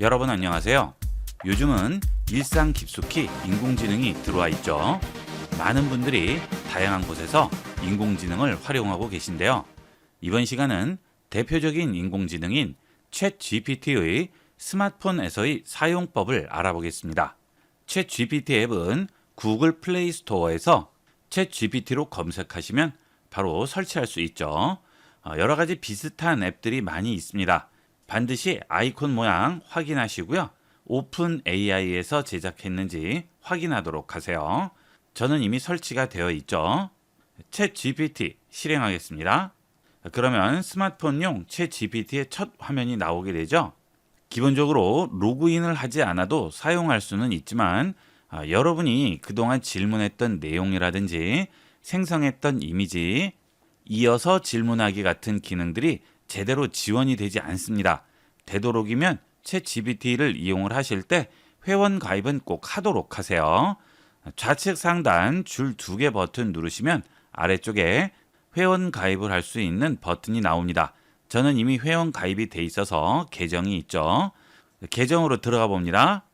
여러분 안녕하세요. 요즘은 일상 깊숙이 인공지능이 들어와 있죠. 많은 분들이 다양한 곳에서 인공지능을 활용하고 계신데요. 이번 시간은 대표적인 인공지능인 챗 GPT의 스마트폰에서의 사용법을 알아보겠습니다. 챗 GPT 앱은 구글 플레이 스토어에서 챗 GPT로 검색하시면 바로 설치할 수 있죠. 여러 가지 비슷한 앱들이 많이 있습니다. 반드시 아이콘 모양 확인하시고요. 오픈 AI에서 제작했는지 확인하도록 하세요. 저는 이미 설치가 되어 있죠. 챗 GPT 실행하겠습니다. 그러면 스마트폰용 챗 GPT의 첫 화면이 나오게 되죠. 기본적으로 로그인을 하지 않아도 사용할 수는 있지만 여러분이 그동안 질문했던 내용이라든지 생성했던 이미지, 이어서 질문하기 같은 기능들이 제대로 지원이 되지 않습니다. 되도록이면 챗 GPT를 이용을 하실 때 회원 가입은 꼭 하도록 하세요. 좌측 상단 줄 2개 버튼 누르시면 아래쪽에 회원 가입을 할 수 있는 버튼이 나옵니다. 저는 이미 회원 가입이 돼 있어서 계정이 있죠. 계정으로 들어가 봅니다.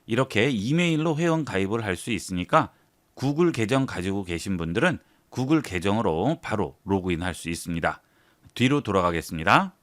이렇게 이메일로 회원 가입을 할 수 있으니까 구글 계정 가지고 계신 분들은 구글 계정으로 바로 로그인 할 수 있습니다. 뒤로 돌아가겠습니다.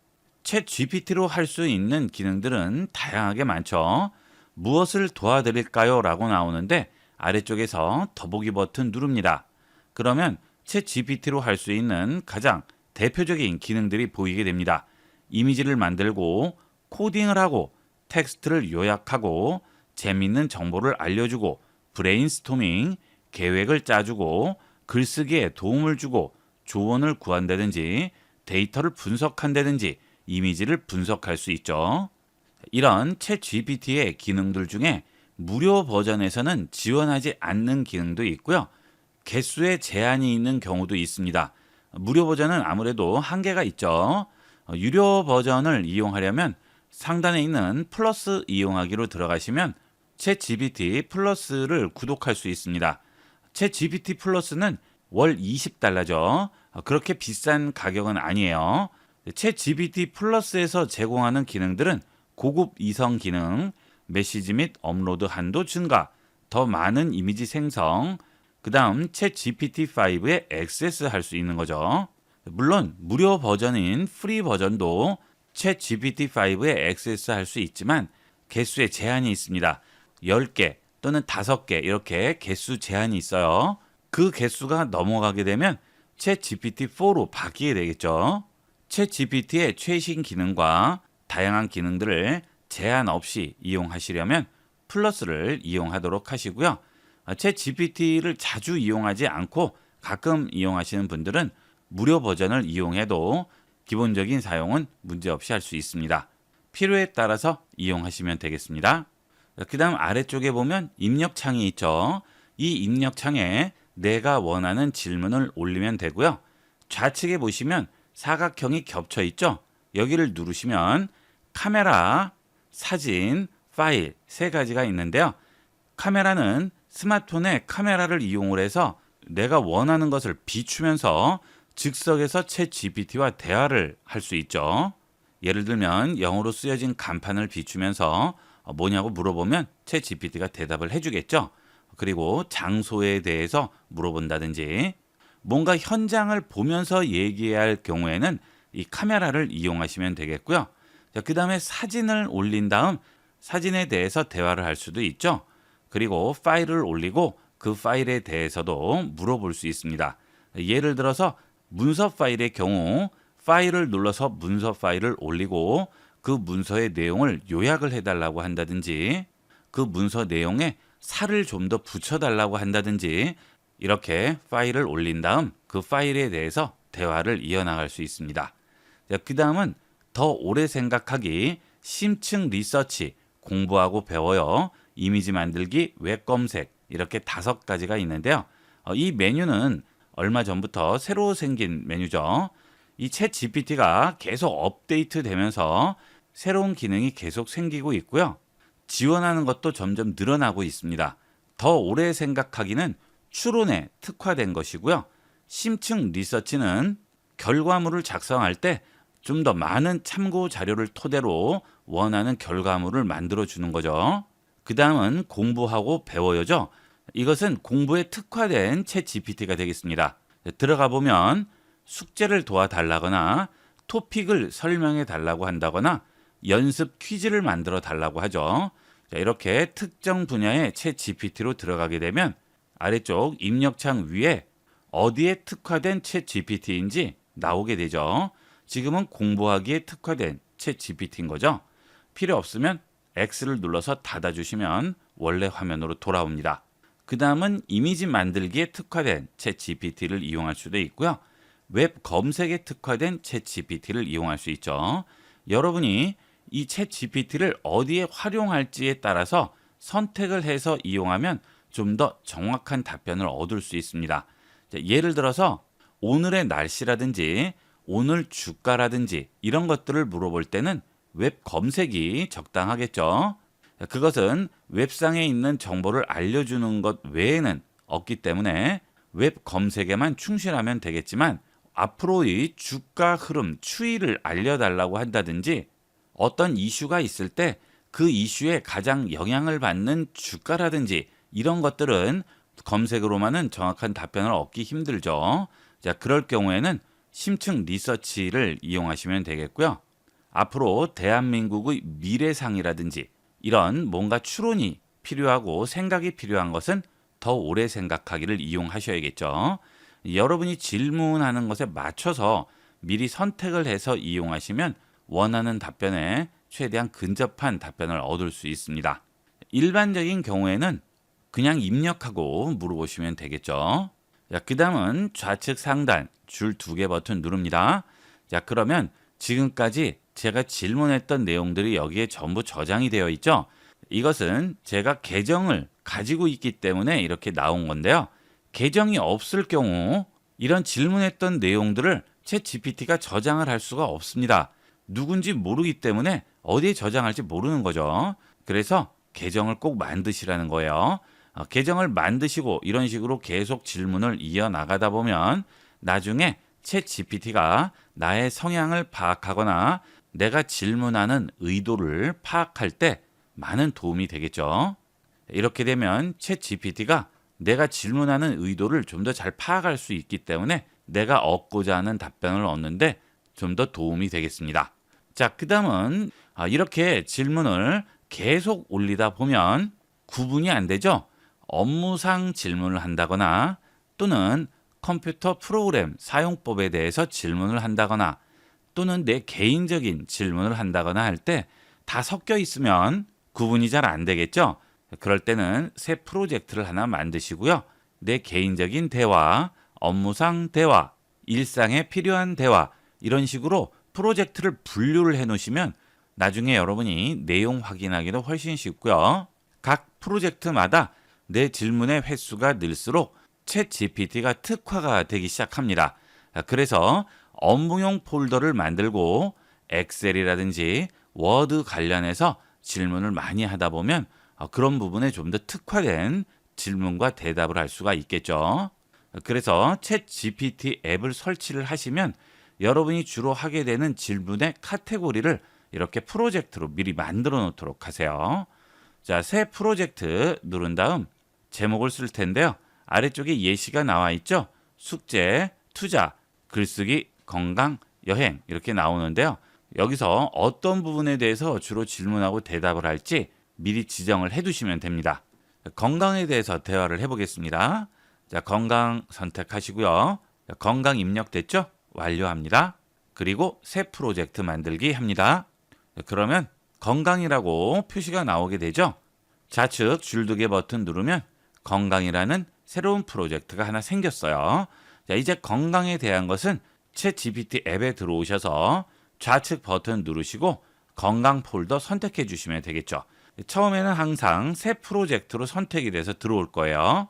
챗 GPT로 할 수 있는 기능들은 다양하게 많죠. 무엇을 도와드릴까요? 라고 나오는데 아래쪽에서 더보기 버튼 누릅니다. 그러면 챗 GPT로 할 수 있는 가장 대표적인 기능들이 보이게 됩니다. 이미지를 만들고 코딩을 하고 텍스트를 요약하고 재미있는 정보를 알려주고 브레인스토밍, 계획을 짜주고 글쓰기에 도움을 주고 조언을 구한다든지 데이터를 분석한다든지 이미지를 분석할 수 있죠. 이런 챗 GPT의 기능들 중에 무료 버전에서는 지원하지 않는 기능도 있고요. 개수에 제한이 있는 경우도 있습니다. 무료 버전은 아무래도 한계가 있죠. 유료 버전을 이용하려면 상단에 있는 플러스 이용하기로 들어가시면 챗 GPT 플러스를 구독할 수 있습니다. 챗 GPT 플러스는 월 20달러죠. 그렇게 비싼 가격은 아니에요. 챗 GPT 플러스에서 제공하는 기능들은 고급 이성 기능, 메시지 및 업로드 한도 증가, 더 많은 이미지 생성, 그 다음 챗 GPT-5에 액세스할 수 있는 거죠. 물론 무료 버전인 프리 버전도 챗 GPT-5에 액세스할 수 있지만 개수에 제한이 있습니다. 10개 또는 5개 이렇게 개수 제한이 있어요. 그 개수가 넘어가게 되면 챗 GPT-4로 바뀌게 되겠죠. 챗 GPT의 최신 기능과 다양한 기능들을 제한 없이 이용하시려면 플러스를 이용하도록 하시고요. 챗 GPT를 자주 이용하지 않고 가끔 이용하시는 분들은 무료 버전을 이용해도 기본적인 사용은 문제없이 할 수 있습니다. 필요에 따라서 이용하시면 되겠습니다. 그 다음 아래쪽에 보면 입력창이 있죠. 이 입력창에 내가 원하는 질문을 올리면 되고요. 좌측에 보시면 사각형이 겹쳐 있죠. 여기를 누르시면 카메라, 사진, 파일 세 가지가 있는데요. 카메라는 스마트폰의 카메라를 이용을 해서 내가 원하는 것을 비추면서 즉석에서 챗 GPT와 대화를 할 수 있죠. 예를 들면 영어로 쓰여진 간판을 비추면서 뭐냐고 물어보면 챗 GPT가 대답을 해주겠죠. 그리고 장소에 대해서 물어본다든지 뭔가 현장을 보면서 얘기해야 할 경우에는 이 카메라를 이용하시면 되겠고요. 그 다음에 사진을 올린 다음 사진에 대해서 대화를 할 수도 있죠. 그리고 파일을 올리고 그 파일에 대해서도 물어볼 수 있습니다. 예를 들어서 문서 파일의 경우 파일을 눌러서 문서 파일을 올리고 그 문서의 내용을 요약을 해달라고 한다든지 그 문서 내용에 살을 좀 더 붙여달라고 한다든지 이렇게 파일을 올린 다음 그 파일에 대해서 대화를 이어나갈 수 있습니다. 그 다음은 더 오래 생각하기, 심층 리서치, 공부하고 배워요, 이미지 만들기, 웹 검색 이렇게 5가지가 있는데요. 이 메뉴는 얼마 전부터 새로 생긴 메뉴죠. 이 챗 GPT가 계속 업데이트 되면서 새로운 기능이 계속 생기고 있고요. 지원하는 것도 점점 늘어나고 있습니다. 더 오래 생각하기는 추론에 특화된 것이고요. 심층 리서치는 결과물을 작성할 때 좀 더 많은 참고 자료를 토대로 원하는 결과물을 만들어 주는 거죠. 그 다음은 공부하고 배워요죠. 이것은 공부에 특화된 챗 GPT가 되겠습니다. 들어가 보면 숙제를 도와달라거나 토픽을 설명해 달라고 한다거나 연습 퀴즈를 만들어 달라고 하죠. 자, 이렇게 특정 분야의 챗 GPT로 들어가게 되면 아래쪽 입력창 위에 어디에 특화된 챗 GPT인지 나오게 되죠. 지금은 공부하기에 특화된 챗 GPT인 거죠. 필요 없으면 X를 눌러서 닫아주시면 원래 화면으로 돌아옵니다. 그 다음은 이미지 만들기에 특화된 챗 GPT를 이용할 수도 있고요. 웹 검색에 특화된 챗 GPT를 이용할 수 있죠. 여러분이 이 챗 GPT를 어디에 활용할지에 따라서 선택을 해서 이용하면 좀 더 정확한 답변을 얻을 수 있습니다. 자, 예를 들어서 오늘의 날씨라든지 오늘 주가라든지 이런 것들을 물어볼 때는 웹 검색이 적당하겠죠. 그것은 웹상에 있는 정보를 알려주는 것 외에는 없기 때문에 웹 검색에만 충실하면 되겠지만 앞으로의 주가 흐름, 추이를 알려달라고 한다든지 어떤 이슈가 있을 때 그 이슈에 가장 영향을 받는 주가라든지 이런 것들은 검색으로만은 정확한 답변을 얻기 힘들죠. 자, 그럴 경우에는 심층 리서치를 이용하시면 되겠고요. 앞으로 대한민국의 미래상이라든지 이런 뭔가 추론이 필요하고 생각이 필요한 것은 더 오래 생각하기를 이용하셔야겠죠. 여러분이 질문하는 것에 맞춰서 미리 선택을 해서 이용하시면 원하는 답변에 최대한 근접한 답변을 얻을 수 있습니다. 일반적인 경우에는 그냥 입력하고 물어보시면 되겠죠. 자, 그 다음은 좌측 상단 줄 2개 버튼 누릅니다. 자, 그러면 지금까지 제가 질문했던 내용들이 여기에 전부 저장이 되어 있죠. 이것은 제가 계정을 가지고 있기 때문에 이렇게 나온 건데요. 계정이 없을 경우 이런 질문했던 내용들을 챗 GPT가 저장을 할 수가 없습니다. 누군지 모르기 때문에 어디에 저장할지 모르는 거죠. 그래서 계정을 꼭 만드시라는 거예요. 계정을 만드시고 이런 식으로 계속 질문을 이어나가다 보면 나중에 챗 GPT가 나의 성향을 파악하거나 내가 질문하는 의도를 파악할 때 많은 도움이 되겠죠. 이렇게 되면 챗 GPT가 내가 질문하는 의도를 좀 더 잘 파악할 수 있기 때문에 내가 얻고자 하는 답변을 얻는데 좀 더 도움이 되겠습니다. 자, 그 다음은 이렇게 질문을 계속 올리다 보면 구분이 안 되죠. 업무상 질문을 한다거나 또는 컴퓨터 프로그램 사용법에 대해서 질문을 한다거나 또는 내 개인적인 질문을 한다거나 할 때 다 섞여 있으면 구분이 잘 안 되겠죠. 그럴 때는 새 프로젝트를 하나 만드시고요. 내 개인적인 대화, 업무상 대화, 일상에 필요한 대화 이런 식으로 프로젝트를 분류를 해 놓으시면 나중에 여러분이 내용 확인하기도 훨씬 쉽고요. 각 프로젝트마다 내 질문의 횟수가 늘수록 챗 GPT가 특화가 되기 시작합니다. 그래서 업무용 폴더를 만들고 엑셀이라든지 워드 관련해서 질문을 많이 하다 보면 그런 부분에 좀 더 특화된 질문과 대답을 할 수가 있겠죠. 그래서 챗 GPT 앱을 설치를 하시면 여러분이 주로 하게 되는 질문의 카테고리를 이렇게 프로젝트로 미리 만들어 놓도록 하세요. 자, 새 프로젝트 누른 다음 제목을 쓸 텐데요. 아래쪽에 예시가 나와 있죠. 숙제, 투자, 글쓰기, 건강, 여행 이렇게 나오는데요. 여기서 어떤 부분에 대해서 주로 질문하고 대답을 할지 미리 지정을 해두시면 됩니다. 건강에 대해서 대화를 해보겠습니다. 자, 건강 선택하시고요. 자, 건강 입력됐죠? 완료합니다. 그리고 새 프로젝트 만들기 합니다. 자, 그러면 건강이라고 표시가 나오게 되죠? 좌측 줄 2개 버튼 누르면 건강이라는 새로운 프로젝트가 하나 생겼어요. 자, 이제 건강에 대한 것은 챗 GPT 앱에 들어오셔서 좌측 버튼 누르시고 건강 폴더 선택해 주시면 되겠죠. 처음에는 항상 새 프로젝트로 선택이 돼서 들어올 거예요.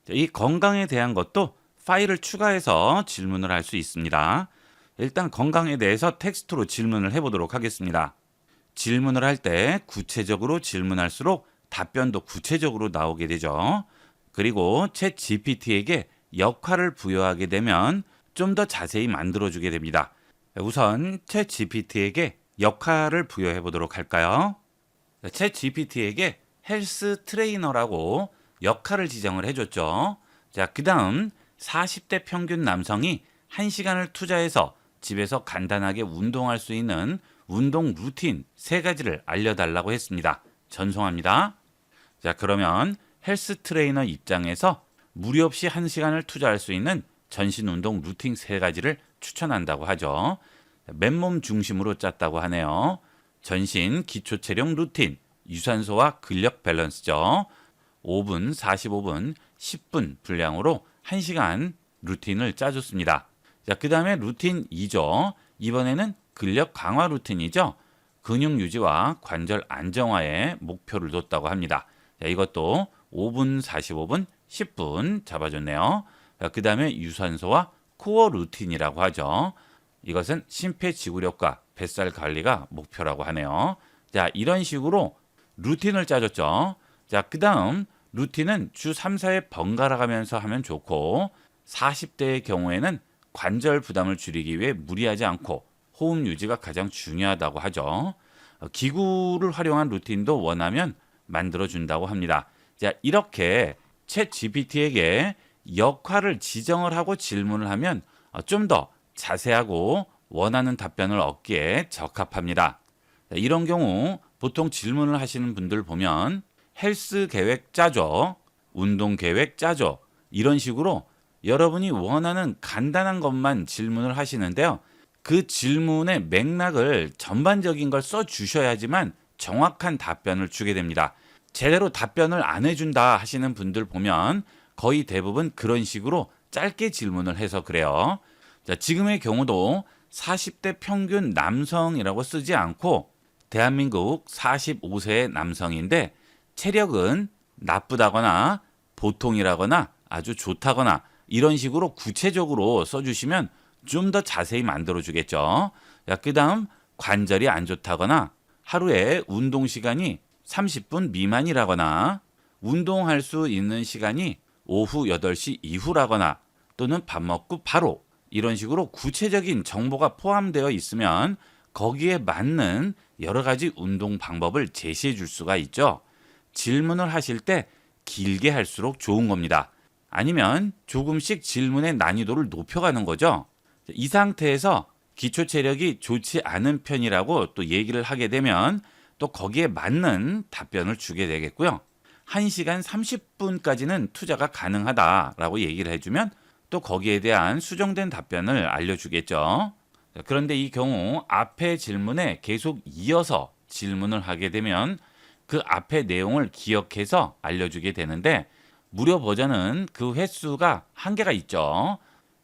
자, 이 건강에 대한 것도 파일을 추가해서 질문을 할 수 있습니다. 일단 건강에 대해서 텍스트로 질문을 해보도록 하겠습니다. 질문을 할 때 구체적으로 질문할수록 답변도 구체적으로 나오게 되죠. 그리고 챗 GPT에게 역할을 부여하게 되면 좀 더 자세히 만들어주게 됩니다. 우선 챗 GPT에게 역할을 부여해 보도록 할까요? 챗 GPT에게 헬스 트레이너라고 역할을 지정을 해줬죠. 자, 그 다음 40대 평균 남성이 1시간을 투자해서 집에서 간단하게 운동할 수 있는 운동 루틴 3가지를 알려달라고 했습니다. 전송합니다. 자, 그러면 헬스 트레이너 입장에서 무리 없이 1시간을 투자할 수 있는 전신 운동 루틴 3가지를 추천한다고 하죠. 맨몸 중심으로 짰다고 하네요. 전신 기초 체력 루틴, 유산소와 근력 밸런스죠. 5분, 45분, 10분 분량으로 1시간 루틴을 짜줬습니다. 자, 그 다음에 루틴 2죠. 이번에는 근력 강화 루틴이죠. 근육 유지와 관절 안정화에 목표를 뒀다고 합니다. 자, 이것도 5분, 45분, 10분 잡아줬네요. 그 다음에 유산소와 코어 루틴이라고 하죠. 이것은 심폐지구력과 뱃살 관리가 목표라고 하네요. 자, 이런 식으로 루틴을 짜줬죠. 자, 그 다음 루틴은 주 3, 4회 번갈아 가면서 하면 좋고 40대의 경우에는 관절 부담을 줄이기 위해 무리하지 않고 호흡 유지가 가장 중요하다고 하죠. 기구를 활용한 루틴도 원하면 만들어준다고 합니다. 자, 이렇게 챗 GPT에게 역할을 지정을 하고 질문을 하면 좀 더 자세하고 원하는 답변을 얻기에 적합합니다. 자, 이런 경우 보통 질문을 하시는 분들 보면 헬스 계획 짜줘, 운동 계획 짜줘 이런 식으로 여러분이 원하는 간단한 것만 질문을 하시는데요. 그 질문의 맥락을 전반적인 걸 써주셔야지만 정확한 답변을 주게 됩니다. 제대로 답변을 안 해준다 하시는 분들 보면 거의 대부분 그런 식으로 짧게 질문을 해서 그래요. 자, 지금의 경우도 40대 평균 남성이라고 쓰지 않고 대한민국 45세의 남성인데 체력은 나쁘다거나 보통이라거나 아주 좋다거나 이런 식으로 구체적으로 써주시면 좀 더 자세히 만들어주겠죠. 그 다음 관절이 안 좋다거나 하루에 운동 시간이 30분 미만이라거나 운동할 수 있는 시간이 오후 8시 이후라거나 또는 밥 먹고 바로 이런 식으로 구체적인 정보가 포함되어 있으면 거기에 맞는 여러 가지 운동 방법을 제시해 줄 수가 있죠. 질문을 하실 때 길게 할수록 좋은 겁니다. 아니면 조금씩 질문의 난이도를 높여가는 거죠. 이 상태에서 기초 체력이 좋지 않은 편이라고 또 얘기를 하게 되면 또 거기에 맞는 답변을 주게 되겠고요. 1시간 30분까지는 투자가 가능하다라고 얘기를 해주면 또 거기에 대한 수정된 답변을 알려주겠죠. 그런데 이 경우 앞의 질문에 계속 이어서 질문을 하게 되면 그 앞의 내용을 기억해서 알려주게 되는데 무료 버전은 그 횟수가 한계가 있죠.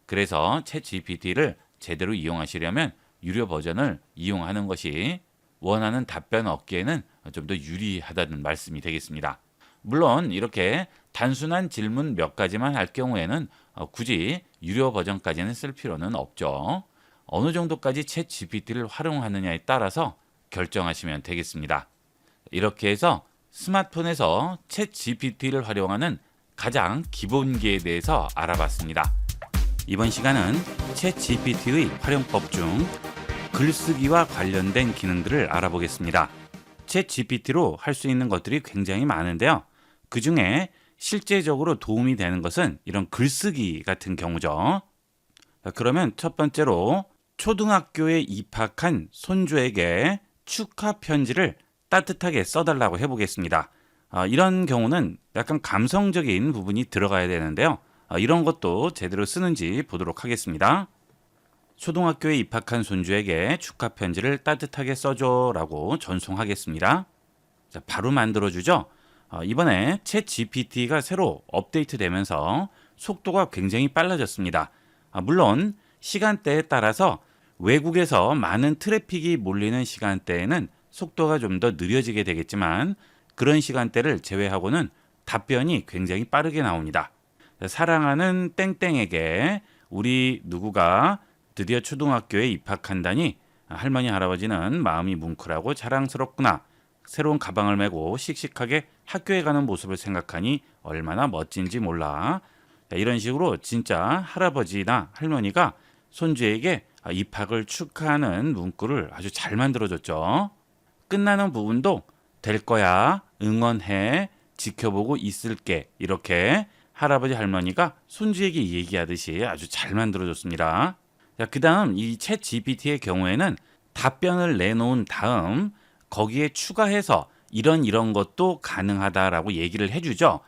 그래서 챗 GPT를 제대로 이용하시려면 유료 버전을 이용하는 것이 원하는 답변 얻기에는 좀 더 유리하다는 말씀이 되겠습니다. 물론 이렇게 단순한 질문 몇 가지만 할 경우에는 굳이 유료 버전까지는 쓸 필요는 없죠. 어느 정도까지 챗 GPT를 활용하느냐에 따라서 결정하시면 되겠습니다. 이렇게 해서 스마트폰에서 챗 GPT를 활용하는 가장 기본기에 대해서 알아봤습니다. 이번 시간은 챗 GPT의 활용법 중 글쓰기와 관련된 기능들을 알아보겠습니다. 챗 GPT로 할 수 있는 것들이 굉장히 많은데요. 그 중에 실제적으로 도움이 되는 것은 이런 글쓰기 같은 경우죠. 그러면 첫 번째로 초등학교에 입학한 손주에게 축하 편지를 따뜻하게 써달라고 해보겠습니다. 이런 경우는 약간 감성적인 부분이 들어가야 되는데요. 이런 것도 제대로 쓰는지 보도록 하겠습니다. 초등학교에 입학한 손주에게 축하 편지를 따뜻하게 써줘라고 전송하겠습니다. 자, 바로 만들어주죠. 이번에 챗 GPT가 새로 업데이트되면서 속도가 굉장히 빨라졌습니다. 물론 시간대에 따라서 외국에서 많은 트래픽이 몰리는 시간대에는 속도가 좀 더 느려지게 되겠지만 그런 시간대를 제외하고는 답변이 굉장히 빠르게 나옵니다. 사랑하는 땡땡에게 우리 누구가 드디어 초등학교에 입학한다니 할머니 할아버지는 마음이 뭉클하고 자랑스럽구나. 새로운 가방을 메고 씩씩하게 학교에 가는 모습을 생각하니 얼마나 멋진지 몰라. 이런 식으로 진짜 할아버지나 할머니가 손주에게 입학을 축하하는 문구를 아주 잘 만들어줬죠. 끝나는 부분도 될 거야, 응원해, 지켜보고 있을게 이렇게 할아버지 할머니가 손주에게 얘기하듯이 아주 잘 만들어줬습니다. 자, 그 다음 이 챗 GPT의 경우에는 답변을 내놓은 다음 거기에 추가해서 이런 것도 가능하다라고 얘기를 해주죠.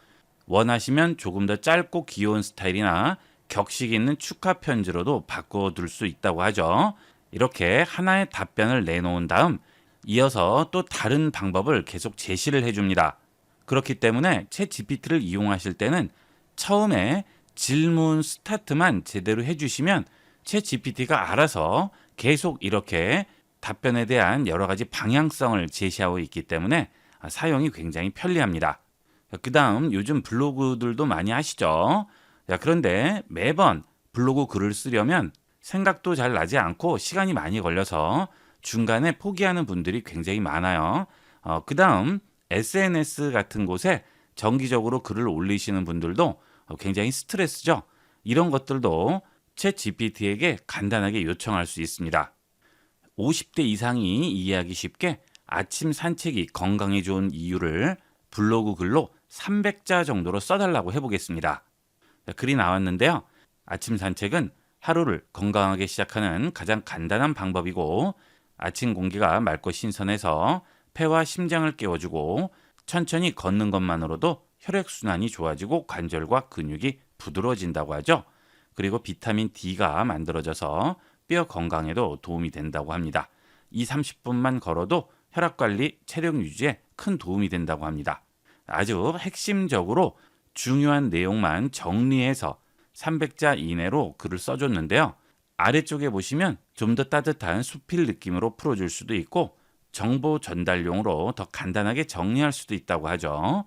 원하시면 조금 더 짧고 귀여운 스타일이나 격식 있는 축하 편지로도 바꿔둘 수 있다고 하죠. 이렇게 하나의 답변을 내놓은 다음 이어서 또 다른 방법을 계속 제시를 해줍니다. 그렇기 때문에 챗 GPT를 이용하실 때는 처음에 질문 스타트만 제대로 해주시면 챗 GPT가 알아서 계속 이렇게 답변에 대한 여러 가지 방향성을 제시하고 있기 때문에 사용이 굉장히 편리합니다. 그 다음 요즘 블로그들도 많이 하시죠. 그런데 매번 블로그 글을 쓰려면 생각도 잘 나지 않고 시간이 많이 걸려서 중간에 포기하는 분들이 굉장히 많아요. 그 다음 SNS 같은 곳에 정기적으로 글을 올리시는 분들도 굉장히 스트레스죠. 이런 것들도 챗 GPT에게 간단하게 요청할 수 있습니다. 50대 이상이 이해하기 쉽게 아침 산책이 건강에 좋은 이유를 블로그 글로 300자 정도로 써달라고 해보겠습니다. 글이 나왔는데요. 아침 산책은 하루를 건강하게 시작하는 가장 간단한 방법이고 아침 공기가 맑고 신선해서 폐와 심장을 깨워주고 천천히 걷는 것만으로도 혈액순환이 좋아지고 관절과 근육이 부드러워진다고 하죠. 그리고 비타민 D가 만들어져서 뼈 건강에도 도움이 된다고 합니다. 30분만 걸어도 혈압관리, 체력 유지에 큰 도움이 된다고 합니다. 아주 핵심적으로 중요한 내용만 정리해서 300자 이내로 글을 써줬는데요. 아래쪽에 보시면 좀 더 따뜻한 수필 느낌으로 풀어줄 수도 있고 정보 전달용으로 더 간단하게 정리할 수도 있다고 하죠.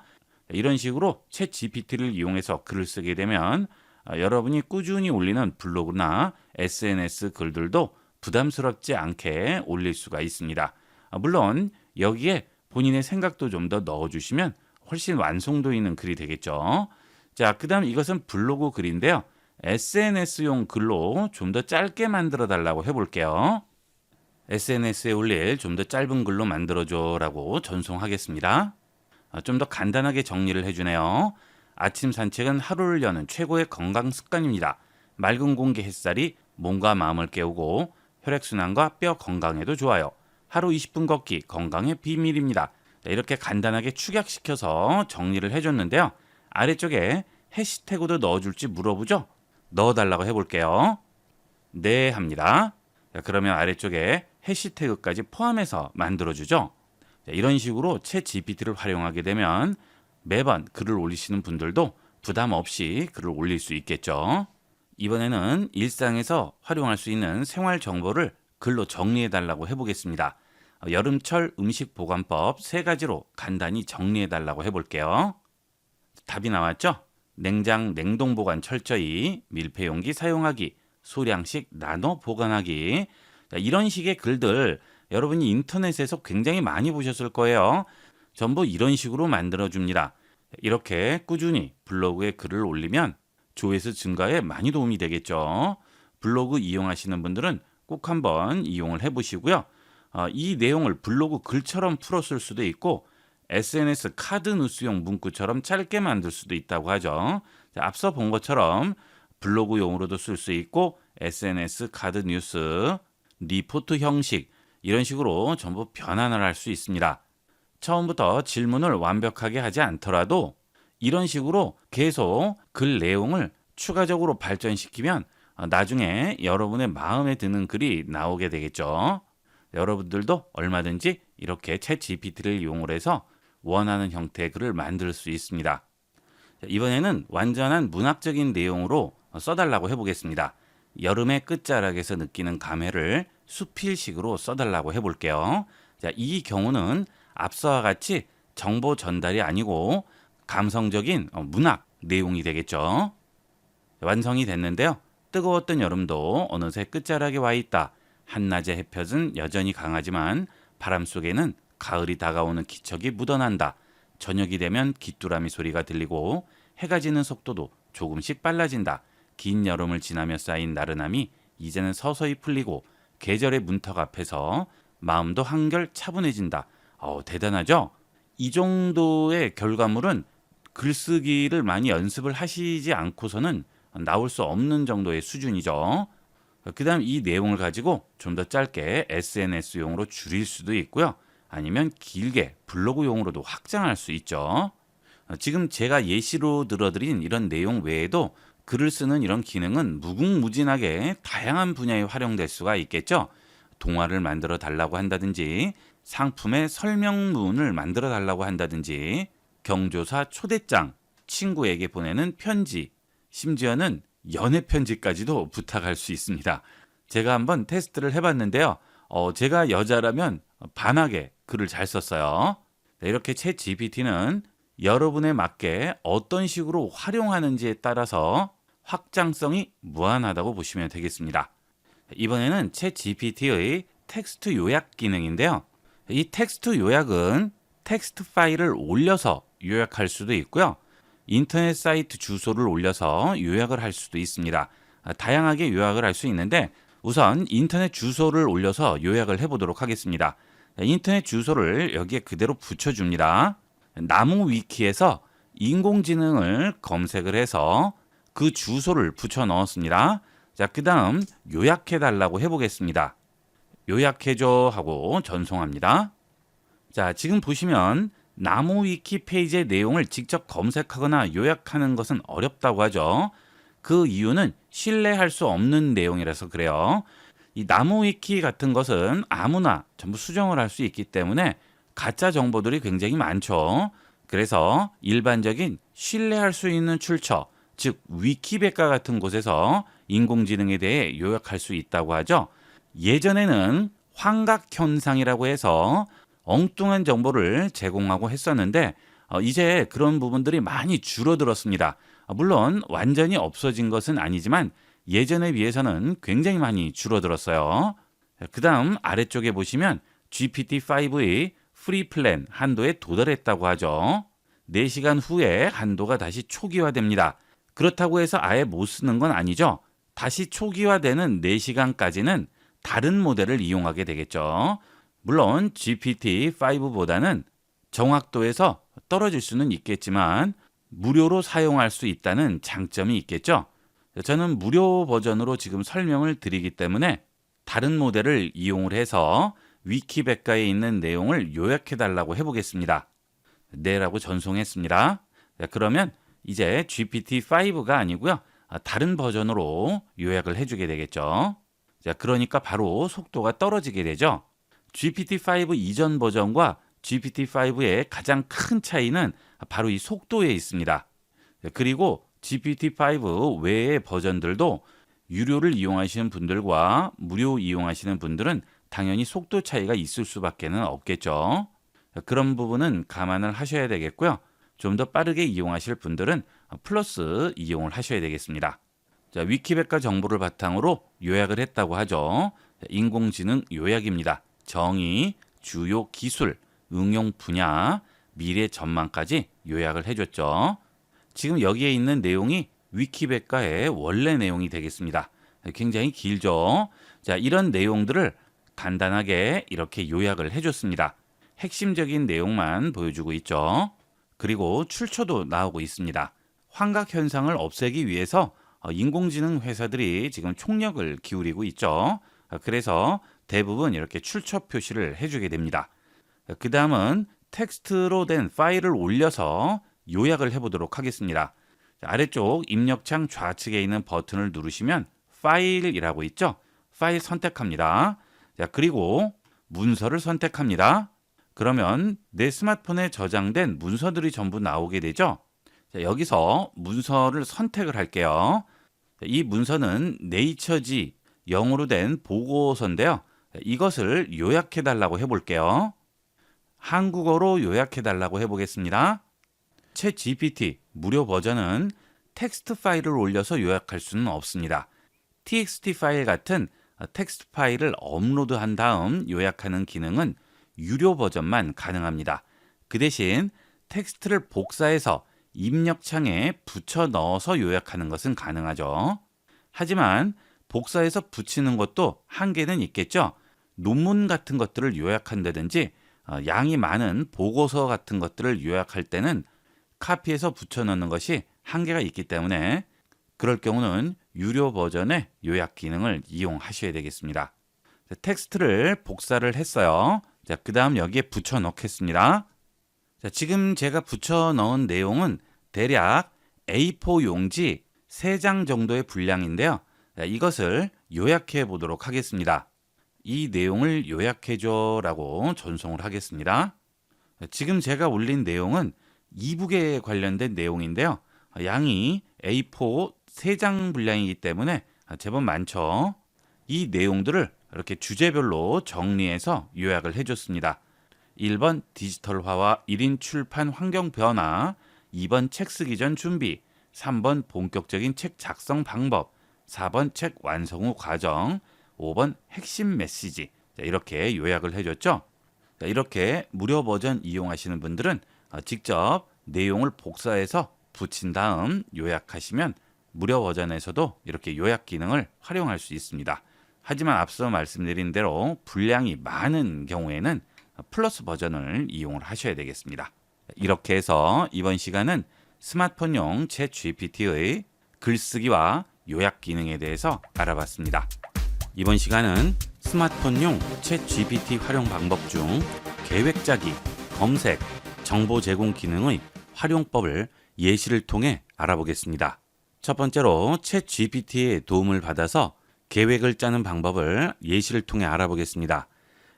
이런 식으로 챗 GPT를 이용해서 글을 쓰게 되면 여러분이 꾸준히 올리는 블로그나 SNS 글들도 부담스럽지 않게 올릴 수가 있습니다. 물론 여기에 본인의 생각도 좀 더 넣어주시면 훨씬 완성도 있는 글이 되겠죠. 자, 그 다음 이것은 블로그 글인데요. SNS용 글로 좀 더 짧게 만들어 달라고 해볼게요. SNS에 올릴 좀 더 짧은 글로 만들어줘 라고 전송하겠습니다. 좀 더 간단하게 정리를 해주네요. 아침 산책은 하루를 여는 최고의 건강 습관입니다. 맑은 공기 햇살이 몸과 마음을 깨우고 혈액순환과 뼈 건강에도 좋아요. 하루 20분 걷기 건강의 비밀입니다. 이렇게 간단하게 축약시켜서 정리를 해줬는데요. 아래쪽에 해시태그도 넣어줄지 물어보죠. 넣어달라고 해볼게요. 네 합니다. 그러면 아래쪽에 해시태그까지 포함해서 만들어주죠. 이런 식으로 챗 GPT를 활용하게 되면 매번 글을 올리시는 분들도 부담 없이 글을 올릴 수 있겠죠. 이번에는 일상에서 활용할 수 있는 생활 정보를 글로 정리해 달라고 해보겠습니다. 여름철 음식 보관법 3가지로 간단히 정리해 달라고 해볼게요. 답이 나왔죠? 냉장, 냉동 보관 철저히, 밀폐용기 사용하기, 소량씩 나눠 보관하기. 이런 식의 글들 여러분이 인터넷에서 굉장히 많이 보셨을 거예요. 전부 이런 식으로 만들어줍니다. 이렇게 꾸준히 블로그에 글을 올리면 조회수 증가에 많이 도움이 되겠죠. 블로그 이용하시는 분들은 꼭 한번 이용을 해보시고요. 이 내용을 블로그 글처럼 풀었을 수도 있고 SNS 카드 뉴스용 문구처럼 짧게 만들 수도 있다고 하죠. 자, 앞서 본 것처럼 블로그용으로도 쓸 수 있고 SNS 카드 뉴스, 리포트 형식 이런 식으로 전부 변환을 할 수 있습니다. 처음부터 질문을 완벽하게 하지 않더라도 이런 식으로 계속 글 내용을 추가적으로 발전시키면 나중에 여러분의 마음에 드는 글이 나오게 되겠죠. 여러분들도 얼마든지 이렇게 챗 GPT를 이용을 해서 원하는 형태의 글을 만들 수 있습니다. 이번에는 완전한 문학적인 내용으로 써달라고 해보겠습니다. 여름의 끝자락에서 느끼는 감회를 수필식으로 써달라고 해볼게요. 자, 이 경우는 앞서와 같이 정보 전달이 아니고 감성적인 문학 내용이 되겠죠. 완성이 됐는데요. 뜨거웠던 여름도 어느새 끝자락에 와 있다. 한낮의 햇볕은 여전히 강하지만 바람 속에는 가을이 다가오는 기척이 묻어난다. 저녁이 되면 귀뚜라미 소리가 들리고 해가 지는 속도도 조금씩 빨라진다. 긴 여름을 지나며 쌓인 나른함이 이제는 서서히 풀리고 계절의 문턱 앞에서 마음도 한결 차분해진다. 대단하죠? 이 정도의 결과물은 글쓰기를 많이 연습을 하시지 않고서는 나올 수 없는 정도의 수준이죠. 그 다음 이 내용을 가지고 좀 더 짧게 SNS용으로 줄일 수도 있고요. 아니면 길게 블로그용으로도 확장할 수 있죠. 지금 제가 예시로 들어드린 이런 내용 외에도 글을 쓰는 이런 기능은 무궁무진하게 다양한 분야에 활용될 수가 있겠죠. 동화를 만들어 달라고 한다든지, 상품의 설명문을 만들어 달라고 한다든지, 경조사 초대장, 친구에게 보내는 편지, 심지어는 연애 편지까지도 부탁할 수 있습니다. 제가 한번 테스트를 해봤는데요. 제가 여자라면 반하게 글을 잘 썼어요. 이렇게 챗 GPT는 여러분에 맞게 어떤 식으로 활용하는지에 따라서 확장성이 무한하다고 보시면 되겠습니다. 이번에는 챗 GPT의 텍스트 요약 기능인데요. 이 텍스트 요약은 텍스트 파일을 올려서 요약할 수도 있고요. 인터넷 사이트 주소를 올려서 요약을 할 수도 있습니다. 다양하게 요약을 할 수 있는데 우선 인터넷 주소를 올려서 요약을 해보도록 하겠습니다. 인터넷 주소를 여기에 그대로 붙여줍니다. 나무 위키에서 인공지능을 검색을 해서 그 주소를 붙여 넣었습니다. 자, 그 다음 요약해달라고 해보겠습니다. 요약해줘 하고 전송합니다. 자, 지금 보시면 나무 위키 페이지의 내용을 직접 검색하거나 요약하는 것은 어렵다고 하죠. 그 이유는 신뢰할 수 없는 내용이라서 그래요. 이 나무 위키 같은 것은 아무나 전부 수정을 할 수 있기 때문에 가짜 정보들이 굉장히 많죠. 그래서 일반적인 신뢰할 수 있는 출처, 즉 위키백과 같은 곳에서 인공지능에 대해 요약할 수 있다고 하죠. 예전에는 환각현상이라고 해서 엉뚱한 정보를 제공하고 했었는데 이제 그런 부분들이 많이 줄어들었습니다. 물론 완전히 없어진 것은 아니지만 예전에 비해서는 굉장히 많이 줄어들었어요. 그 다음 아래쪽에 보시면 GPT-5의 프리 플랜 한도에 도달했다고 하죠. 4시간 후에 한도가 다시 초기화됩니다. 그렇다고 해서 아예 못 쓰는 건 아니죠. 다시 초기화되는 4시간까지는 다른 모델을 이용하게 되겠죠. 물론 GPT-5보다는 정확도에서 떨어질 수는 있겠지만 무료로 사용할 수 있다는 장점이 있겠죠. 저는 무료 버전으로 지금 설명을 드리기 때문에 다른 모델을 이용을 해서 위키백과에 있는 내용을 요약해달라고 해보겠습니다. 네 라고 전송했습니다. 그러면 이제 GPT-5가 아니고요. 다른 버전으로 요약을 해주게 되겠죠. 자, 그러니까 바로 속도가 떨어지게 되죠. GPT-5 이전 버전과 GPT-5의 가장 큰 차이는 바로 이 속도에 있습니다. 그리고 GPT-5 외의 버전들도 유료를 이용하시는 분들과 무료 이용하시는 분들은 당연히 속도 차이가 있을 수밖에 없겠죠. 그런 부분은 감안을 하셔야 되겠고요. 좀 더 빠르게 이용하실 분들은 플러스 이용을 하셔야 되겠습니다. 자, 위키백과 정보를 바탕으로 요약을 했다고 하죠. 인공지능 요약입니다. 정의, 주요 기술, 응용 분야, 미래 전망까지 요약을 해줬죠. 지금 여기에 있는 내용이 위키백과의 원래 내용이 되겠습니다. 굉장히 길죠. 자, 이런 내용들을 간단하게 이렇게 요약을 해줬습니다. 핵심적인 내용만 보여주고 있죠. 그리고 출처도 나오고 있습니다. 환각 현상을 없애기 위해서 인공지능 회사들이 지금 총력을 기울이고 있죠. 그래서 대부분 이렇게 출처 표시를 해주게 됩니다. 그 다음은 텍스트로 된 파일을 올려서 요약을 해보도록 하겠습니다. 아래쪽 입력창 좌측에 있는 버튼을 누르시면 파일이라고 있죠. 파일 선택합니다. 자, 그리고 문서를 선택합니다. 그러면 내 스마트폰에 저장된 문서들이 전부 나오게 되죠. 자, 여기서 문서를 선택을 할게요. 자, 이 문서는 네이처지 영어로 된 보고서인데요. 자, 이것을 요약해 달라고 해볼게요. 한국어로 요약해 달라고 해보겠습니다. 챗 GPT 무료 버전은 텍스트 파일을 올려서 요약할 수는 없습니다. txt 파일 같은 텍스트 파일을 업로드한 다음 요약하는 기능은 유료 버전만 가능합니다. 그 대신 텍스트를 복사해서 입력창에 붙여 넣어서 요약하는 것은 가능하죠. 하지만 복사해서 붙이는 것도 한계는 있겠죠. 논문 같은 것들을 요약한다든지 양이 많은 보고서 같은 것들을 요약할 때는 카피해서 붙여넣는 것이 한계가 있기 때문에 그럴 경우는 유료 버전의 요약 기능을 이용하셔야 되겠습니다. 텍스트를 복사를 했어요. 자, 그 다음 여기에 붙여 넣겠습니다. 자, 지금 제가 붙여 넣은 내용은 대략 A4 용지 3장 정도의 분량인데요. 자, 이것을 요약해 보도록 하겠습니다. 이 내용을 요약해줘 라고 전송을 하겠습니다. 지금 제가 올린 내용은 이북에 관련된 내용인데요. 양이 A4 3장 분량이기 때문에 제법 많죠. 이 내용들을 이렇게 주제별로 정리해서 요약을 해줬습니다. 1번 디지털화와 1인 출판 환경 변화, 2번 책 쓰기 전 준비, 3번 본격적인 책 작성 방법, 4번 책 완성 후 과정, 5번 핵심 메시지. 자, 이렇게 요약을 해줬죠. 자, 이렇게 무료 버전 이용하시는 분들은 직접 내용을 복사해서 붙인 다음 요약하시면 무료 버전에서도 이렇게 요약 기능을 활용할 수 있습니다. 하지만 앞서 말씀드린 대로 분량이 많은 경우에는 플러스 버전을 이용을 하셔야 되겠습니다. 이렇게 해서 이번 시간은 스마트폰용 챗 GPT의 글쓰기와 요약 기능에 대해서 알아봤습니다. 이번 시간은 스마트폰용 챗 GPT 활용 방법 중 계획 짜기, 검색, 정보 제공 기능의 활용법을 예시를 통해 알아보겠습니다. 첫 번째로 챗 GPT의 도움을 받아서 계획을 짜는 방법을 예시를 통해 알아보겠습니다.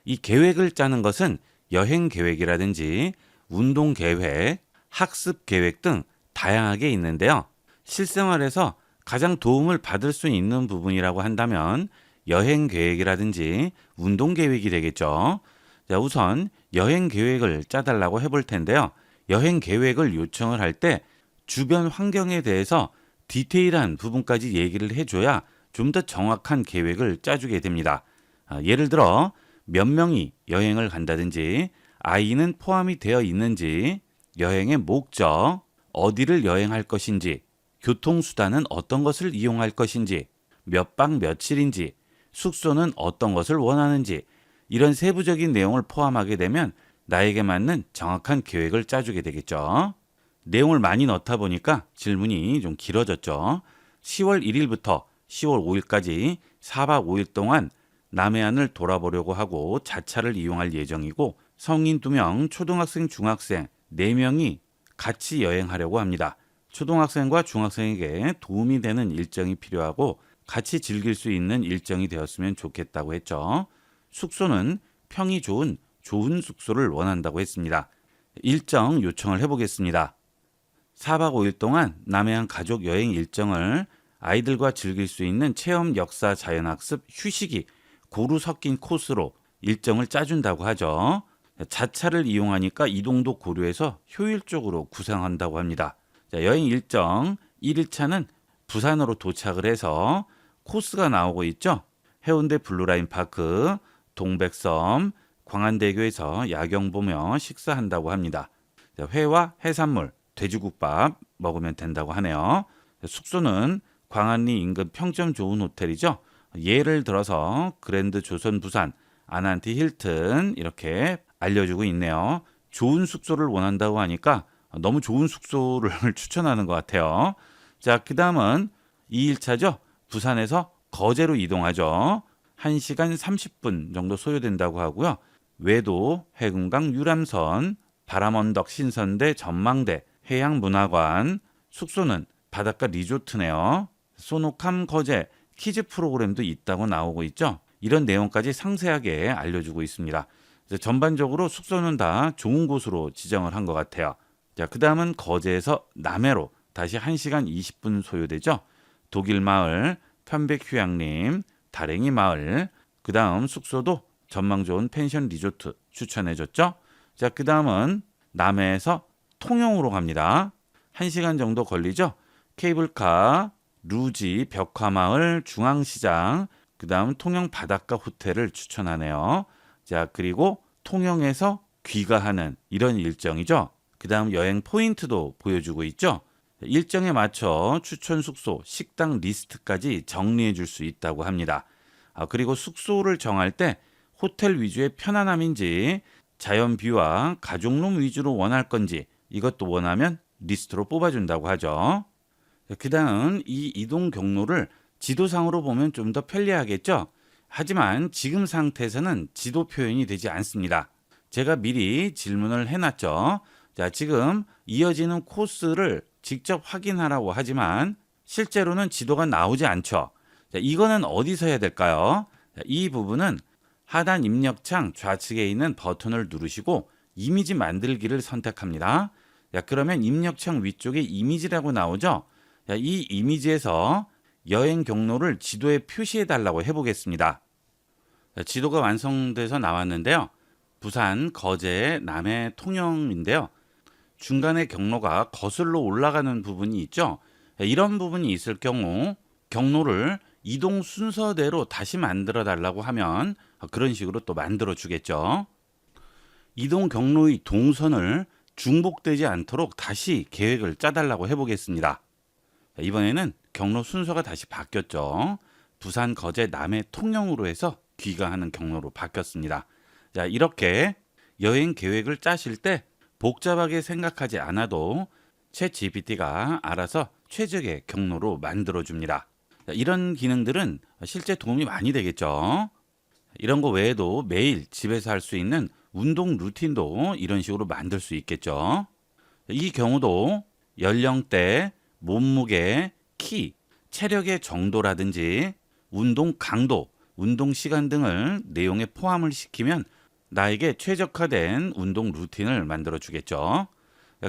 이 계획을 짜는 것은 여행 계획이라든지 운동 계획, 학습 계획 등 다양하게 있는데요. 실생활에서 가장 도움을 받을 수 있는 부분이라고 한다면 여행 계획이라든지 운동 계획이 되겠죠. 자, 우선 여행 계획을 짜달라고 해볼 텐데요. 여행 계획을 요청을 할 때 주변 환경에 대해서 디테일한 부분까지 얘기를 해줘야 좀 더 정확한 계획을 짜주게 됩니다. 예를 들어 몇 명이 여행을 간다든지 아이는 포함이 되어 있는지, 여행의 목적, 어디를 여행할 것인지, 교통수단은 어떤 것을 이용할 것인지, 몇 박 며칠인지, 숙소는 어떤 것을 원하는지 이런 세부적인 내용을 포함하게 되면 나에게 맞는 정확한 계획을 짜주게 되겠죠. 내용을 많이 넣다 보니까 질문이 좀 길어졌죠. 10월 1일부터 10월 5일까지 4박 5일 동안 남해안을 돌아보려고 하고 자차를 이용할 예정이고 성인 2명, 초등학생, 중학생 4명이 같이 여행하려고 합니다. 초등학생과 중학생에게 도움이 되는 일정이 필요하고 같이 즐길 수 있는 일정이 되었으면 좋겠다고 했죠. 숙소는 평이 좋은 숙소를 원한다고 했습니다. 일정 요청을 해보겠습니다. 4박 5일 동안 남해안 가족 여행 일정을 아이들과 즐길 수 있는 체험, 역사, 자연학습, 휴식이 고루 섞인 코스로 일정을 짜준다고 하죠. 자차를 이용하니까 이동도 고려해서 효율적으로 구상한다고 합니다. 자, 여행 일정 1일차는 부산으로 도착을 해서 코스가 나오고 있죠. 해운대 블루라인 파크, 동백섬, 광안대교에서 야경 보며 식사한다고 합니다. 자, 회와 해산물, 돼지국밥 먹으면 된다고 하네요. 숙소는 광안리 인근 평점 좋은 호텔이죠. 예를 들어서 그랜드 조선 부산, 아난티 힐튼 이렇게 알려주고 있네요. 좋은 숙소를 원한다고 하니까 너무 좋은 숙소를 추천하는 것 같아요. 자, 그 다음은 2일차죠. 부산에서 거제로 이동하죠. 1시간 30분 정도 소요된다고 하고요. 외도, 해금강 유람선, 바람언덕 신선대 전망대, 해양문화관, 숙소는 바닷가 리조트네요. 소노캄 거제 키즈 프로그램도 있다고 나오고 있죠. 이런 내용까지 상세하게 알려주고 있습니다. 전반적으로 숙소는 다 좋은 곳으로 지정을 한 것 같아요. 자, 그 다음은 거제에서 남해로 다시 1시간 20분 소요되죠. 독일 마을, 편백휴양림, 다랭이 마을, 그 다음 숙소도 전망 좋은 펜션 리조트 추천해줬죠. 자, 그 다음은 남해에서 통영으로 갑니다. 1시간 정도 걸리죠. 케이블카, 루지, 벽화마을, 중앙시장, 그 다음 통영 바닷가 호텔을 추천하네요. 자, 그리고 통영에서 귀가하는 이런 일정이죠. 그 다음 여행 포인트도 보여주고 있죠. 일정에 맞춰 추천 숙소, 식당 리스트까지 정리해 줄 수 있다고 합니다. 그리고 숙소를 정할 때 호텔 위주의 편안함인지 자연 뷰와 가족룸 위주로 원할 건지 이것도 원하면 리스트로 뽑아준다고 하죠. 그 다음 이 이동 경로를 지도상으로 보면 좀 더 편리하겠죠? 하지만 지금 상태에서는 지도 표현이 되지 않습니다. 제가 미리 질문을 해놨죠. 자, 지금 이어지는 코스를 직접 확인하라고 하지만 실제로는 지도가 나오지 않죠. 자, 이거는 어디서 해야 될까요? 자, 이 부분은 하단 입력창 좌측에 있는 버튼을 누르시고 이미지 만들기를 선택합니다. 자, 그러면 입력창 위쪽에 이미지라고 나오죠. 자, 이 이미지에서 여행 경로를 지도에 표시해 달라고 해보겠습니다. 자, 지도가 완성돼서 나왔는데요. 부산, 거제, 남해, 통영인데요. 중간에 경로가 거슬러 올라가는 부분이 있죠. 이런 부분이 있을 경우 경로를 이동 순서대로 다시 만들어 달라고 하면 그런 식으로 또 만들어 주겠죠. 이동 경로의 동선을 중복되지 않도록 다시 계획을 짜달라고 해보겠습니다. 이번에는 경로 순서가 다시 바뀌었죠. 부산, 거제, 남해, 통영으로 해서 귀가하는 경로로 바뀌었습니다. 자, 이렇게 여행 계획을 짜실 때 복잡하게 생각하지 않아도 챗GPT가 알아서 최적의 경로로 만들어 줍니다. 이런 기능들은 실제 도움이 많이 되겠죠. 이런 거 외에도 매일 집에서 할 수 있는 운동 루틴도 이런 식으로 만들 수 있겠죠. 이 경우도 연령대, 몸무게, 키, 체력의 정도라든지 운동 강도, 운동 시간 등을 내용에 포함을 시키면 나에게 최적화된 운동 루틴을 만들어 주겠죠.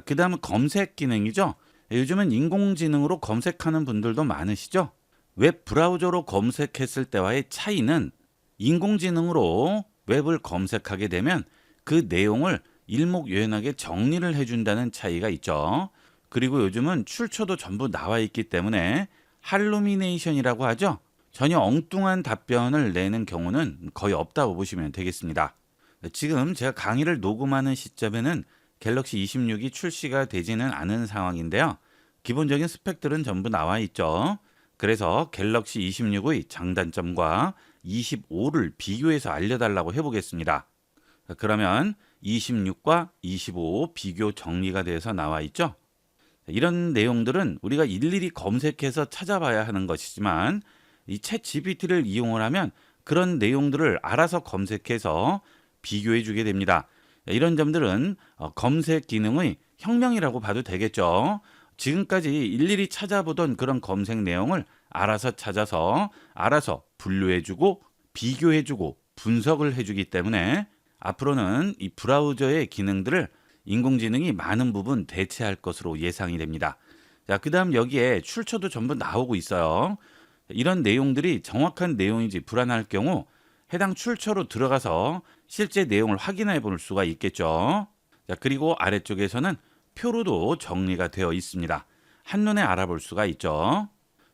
그 다음은 검색 기능이죠. 요즘은 인공지능으로 검색하는 분들도 많으시죠. 웹 브라우저로 검색했을 때와의 차이는 인공지능으로 웹을 검색하게 되면 그 내용을 일목요연하게 정리를 해준다는 차이가 있죠. 그리고 요즘은 출처도 전부 나와 있기 때문에 할루미네이션이라고 하죠. 전혀 엉뚱한 답변을 내는 경우는 거의 없다고 보시면 되겠습니다. 지금 제가 강의를 녹음하는 시점에는 갤럭시 26이 출시가 되지는 않은 상황인데요. 기본적인 스펙들은 전부 나와 있죠. 그래서 갤럭시 26의 장단점과 25를 비교해서 알려달라고 해보겠습니다. 그러면 26과 25 비교 정리가 돼서 나와 있죠. 이런 내용들은 우리가 일일이 검색해서 찾아봐야 하는 것이지만 이 챗 GPT를 이용을 하면 그런 내용들을 알아서 검색해서 비교해 주게 됩니다. 이런 점들은 검색 기능의 혁명이라고 봐도 되겠죠. 지금까지 일일이 찾아보던 그런 검색 내용을 알아서 찾아서 알아서 분류해주고 비교해주고 분석을 해주기 때문에 앞으로는 이 브라우저의 기능들을 인공지능이 많은 부분 대체할 것으로 예상이 됩니다. 자, 그 다음 여기에 출처도 전부 나오고 있어요. 이런 내용들이 정확한 내용인지 불안할 경우 해당 출처로 들어가서 실제 내용을 확인해 볼 수가 있겠죠. 자, 그리고 아래쪽에서는 표로도 정리가 되어 있습니다. 한눈에 알아볼 수가 있죠.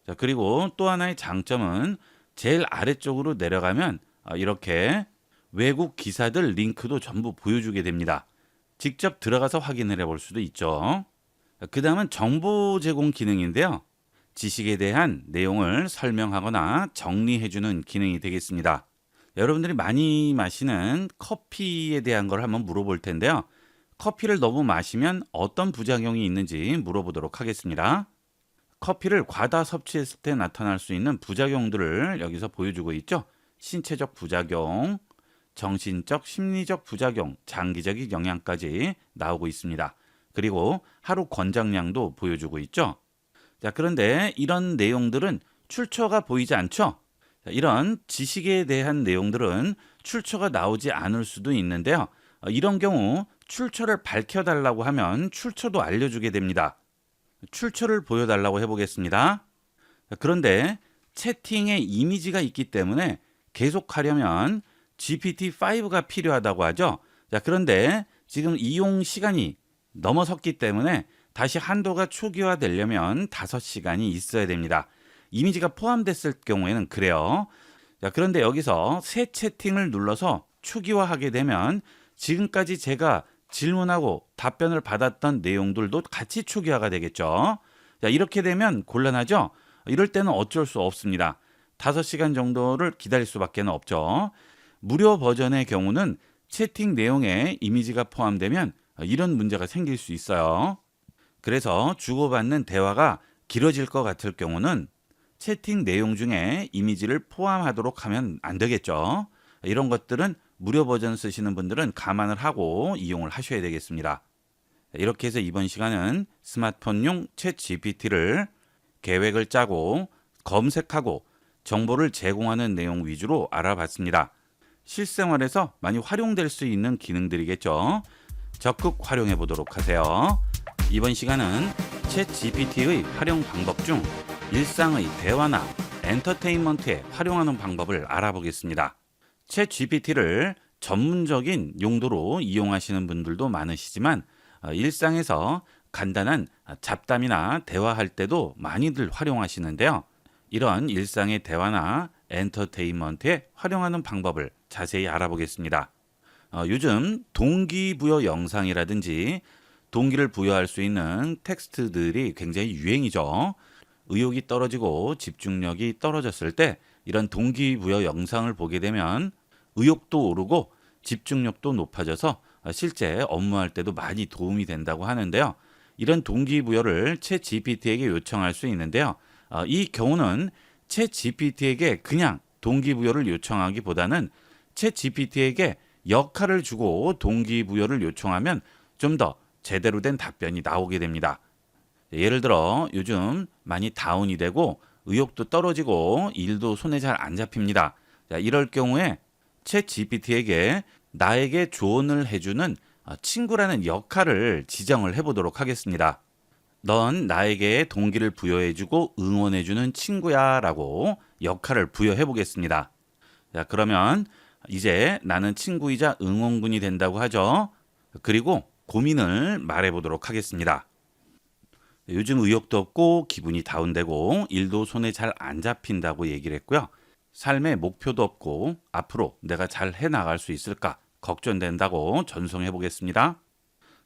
자, 그리고 또 하나의 장점은 제일 아래쪽으로 내려가면 이렇게 외국 기사들 링크도 전부 보여주게 됩니다. 직접 들어가서 확인을 해볼 수도 있죠. 그 다음은 정보 제공 기능인데요. 지식에 대한 내용을 설명하거나 정리해주는 기능이 되겠습니다. 여러분들이 많이 마시는 커피에 대한 걸 한번 물어볼 텐데요. 커피를 너무 마시면 어떤 부작용이 있는지 물어보도록 하겠습니다. 커피를 과다 섭취했을 때 나타날 수 있는 부작용들을 여기서 보여주고 있죠. 신체적 부작용, 정신적, 심리적 부작용, 장기적인 영향까지 나오고 있습니다. 그리고 하루 권장량도 보여주고 있죠. 자, 그런데 이런 내용들은 출처가 보이지 않죠? 자, 이런 지식에 대한 내용들은 출처가 나오지 않을 수도 있는데요. 이런 경우 출처를 밝혀달라고 하면 출처도 알려주게 됩니다. 출처를 보여달라고 해보겠습니다. 자, 그런데 채팅에 이미지가 있기 때문에 계속하려면 GPT-5가 필요하다고 하죠. 자, 그런데 지금 이용 시간이 넘어섰기 때문에 다시 한도가 초기화되려면 5시간이 있어야 됩니다. 이미지가 포함됐을 경우에는 그래요. 자, 그런데 여기서 새 채팅을 눌러서 초기화하게 되면 지금까지 제가 질문하고 답변을 받았던 내용들도 같이 초기화가 되겠죠. 자, 이렇게 되면 곤란하죠? 이럴 때는 어쩔 수 없습니다. 5시간 정도를 기다릴 수밖에 없죠. 무료 버전의 경우는 채팅 내용에 이미지가 포함되면 이런 문제가 생길 수 있어요. 그래서 주고받는 대화가 길어질 것 같을 경우는 채팅 내용 중에 이미지를 포함하도록 하면 안 되겠죠. 이런 것들은 무료 버전 쓰시는 분들은 감안을 하고 이용을 하셔야 되겠습니다. 이렇게 해서 이번 시간은 스마트폰용 챗 GPT를 계획을 짜고 검색하고 정보를 제공하는 내용 위주로 알아봤습니다. 실생활에서 많이 활용될 수 있는 기능들이겠죠. 적극 활용해 보도록 하세요. 이번 시간은 챗 GPT의 활용 방법 중 일상의 대화나 엔터테인먼트에 활용하는 방법을 알아보겠습니다. 챗 GPT를 전문적인 용도로 이용하시는 분들도 많으시지만 일상에서 간단한 잡담이나 대화할 때도 많이들 활용하시는데요. 이런 일상의 대화나 엔터테인먼트에 활용하는 방법을 자세히 알아보겠습니다. 요즘 동기부여 영상이라든지 동기를 부여할 수 있는 텍스트들이 굉장히 유행이죠. 의욕이 떨어지고 집중력이 떨어졌을 때 이런 동기부여 영상을 보게 되면 의욕도 오르고 집중력도 높아져서 실제 업무할 때도 많이 도움이 된다고 하는데요. 이런 동기부여를 챗 GPT에게 요청할 수 있는데요. 이 경우는 챗 GPT에게 그냥 동기부여를 요청하기보다는 챗 GPT에게 역할을 주고 동기부여를 요청하면 좀 더 제대로 된 답변이 나오게 됩니다. 예를 들어 요즘 많이 다운이 되고 의욕도 떨어지고 일도 손에 잘 안 잡힙니다. 자, 이럴 경우에 챗 GPT에게 나에게 조언을 해주는 친구라는 역할을 지정을 해보도록 하겠습니다. 넌 나에게 동기를 부여해주고 응원해주는 친구야 라고 역할을 부여해 보겠습니다. 자, 그러면 이제 나는 친구이자 응원군이 된다고 하죠. 그리고 고민을 말해보도록 하겠습니다. 요즘 의욕도 없고 기분이 다운되고 일도 손에 잘 안 잡힌다고 얘기를 했고요. 삶에 목표도 없고 앞으로 내가 잘 해나갈 수 있을까 걱정된다고 전송해 보겠습니다.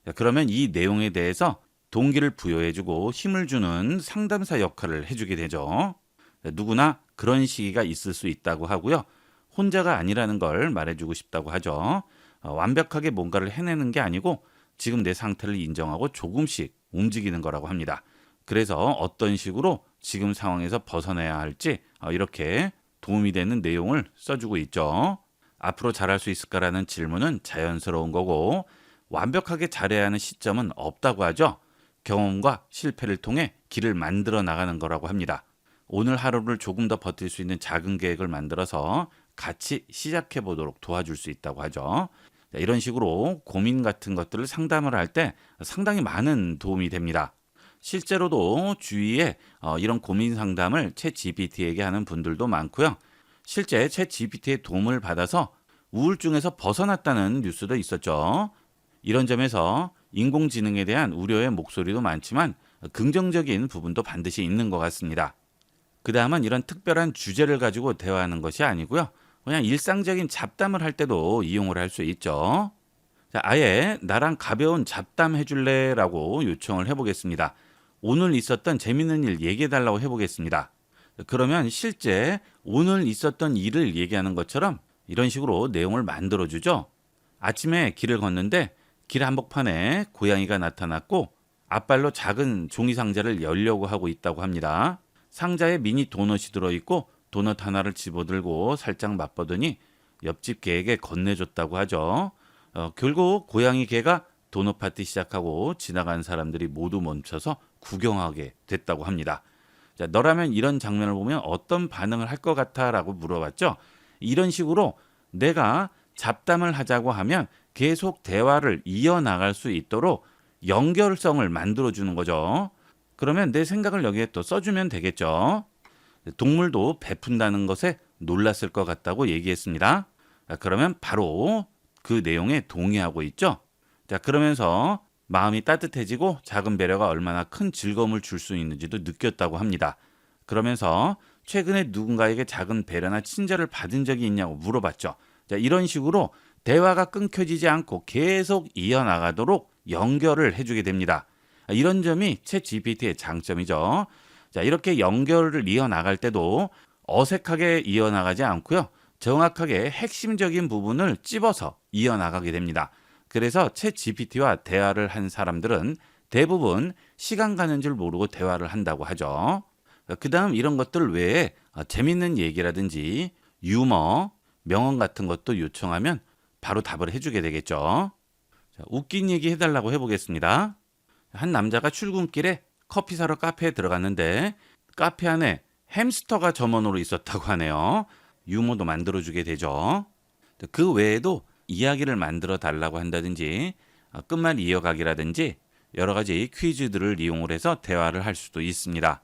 자, 그러면 이 내용에 대해서 동기를 부여해주고 힘을 주는 상담사 역할을 해주게 되죠. 누구나 그런 시기가 있을 수 있다고 하고요. 혼자가 아니라는 걸 말해주고 싶다고 하죠. 완벽하게 뭔가를 해내는 게 아니고 지금 내 상태를 인정하고 조금씩 움직이는 거라고 합니다. 그래서 어떤 식으로 지금 상황에서 벗어나야 할지 이렇게 도움이 되는 내용을 써주고 있죠. 앞으로 잘할 수 있을까라는 질문은 자연스러운 거고 완벽하게 잘해야 하는 시점은 없다고 하죠. 경험과 실패를 통해 길을 만들어 나가는 거라고 합니다. 오늘 하루를 조금 더 버틸 수 있는 작은 계획을 만들어서 같이 시작해 보도록 도와줄 수 있다고 하죠. 이런 식으로 고민 같은 것들을 상담을 할 때 상당히 많은 도움이 됩니다. 실제로도 주위에 이런 고민 상담을 챗 GPT에게 하는 분들도 많고요. 실제 챗 GPT의 도움을 받아서 우울증에서 벗어났다는 뉴스도 있었죠. 이런 점에서 인공지능에 대한 우려의 목소리도 많지만 긍정적인 부분도 반드시 있는 것 같습니다. 그 다음은 이런 특별한 주제를 가지고 대화하는 것이 아니고요. 그냥 일상적인 잡담을 할 때도 이용을 할 수 있죠. 자, 아예 나랑 가벼운 잡담 해줄래? 라고 요청을 해보겠습니다. 오늘 있었던 재밌는 일 얘기해달라고 해보겠습니다. 그러면 실제 오늘 있었던 일을 얘기하는 것처럼 이런 식으로 내용을 만들어주죠. 아침에 길을 걷는데 길 한복판에 고양이가 나타났고 앞발로 작은 종이 상자를 열려고 하고 있다고 합니다. 상자에 미니 도넛이 들어있고 도넛 하나를 집어들고 살짝 맛보더니 옆집 개에게 건네줬다고 하죠. 결국 고양이 개가 도넛 파티 시작하고 지나간 사람들이 모두 멈춰서 구경하게 됐다고 합니다. 자, 너라면 이런 장면을 보면 어떤 반응을 할 것 같아? 라고 물어봤죠. 이런 식으로 내가 잡담을 하자고 하면 계속 대화를 이어나갈 수 있도록 연결성을 만들어주는 거죠. 그러면 내 생각을 여기에 또 써주면 되겠죠. 동물도 베푼다는 것에 놀랐을 것 같다고 얘기했습니다. 자, 그러면 바로 그 내용에 동의하고 있죠. 자, 그러면서 마음이 따뜻해지고 작은 배려가 얼마나 큰 즐거움을 줄 수 있는지도 느꼈다고 합니다. 그러면서 최근에 누군가에게 작은 배려나 친절을 받은 적이 있냐고 물어봤죠. 자, 이런 식으로 대화가 끊겨지지 않고 계속 이어나가도록 연결을 해주게 됩니다. 이런 점이 챗 GPT의 장점이죠. 자, 이렇게 연결을 이어나갈 때도 어색하게 이어나가지 않고요. 정확하게 핵심적인 부분을 찝어서 이어나가게 됩니다. 그래서 챗 GPT와 대화를 한 사람들은 대부분 시간 가는 줄 모르고 대화를 한다고 하죠. 그 다음 이런 것들 외에 재밌는 얘기라든지 유머, 명언 같은 것도 요청하면 바로 답을 해주게 되겠죠. 자, 웃긴 얘기 해달라고 해보겠습니다. 한 남자가 출근길에 커피 사러 카페에 들어갔는데 카페 안에 햄스터가 점원으로 있었다고 하네요. 유머도 만들어주게 되죠. 그 외에도 이야기를 만들어 달라고 한다든지 끝말 이어가기라든지 여러 가지 퀴즈들을 이용을 해서 대화를 할 수도 있습니다.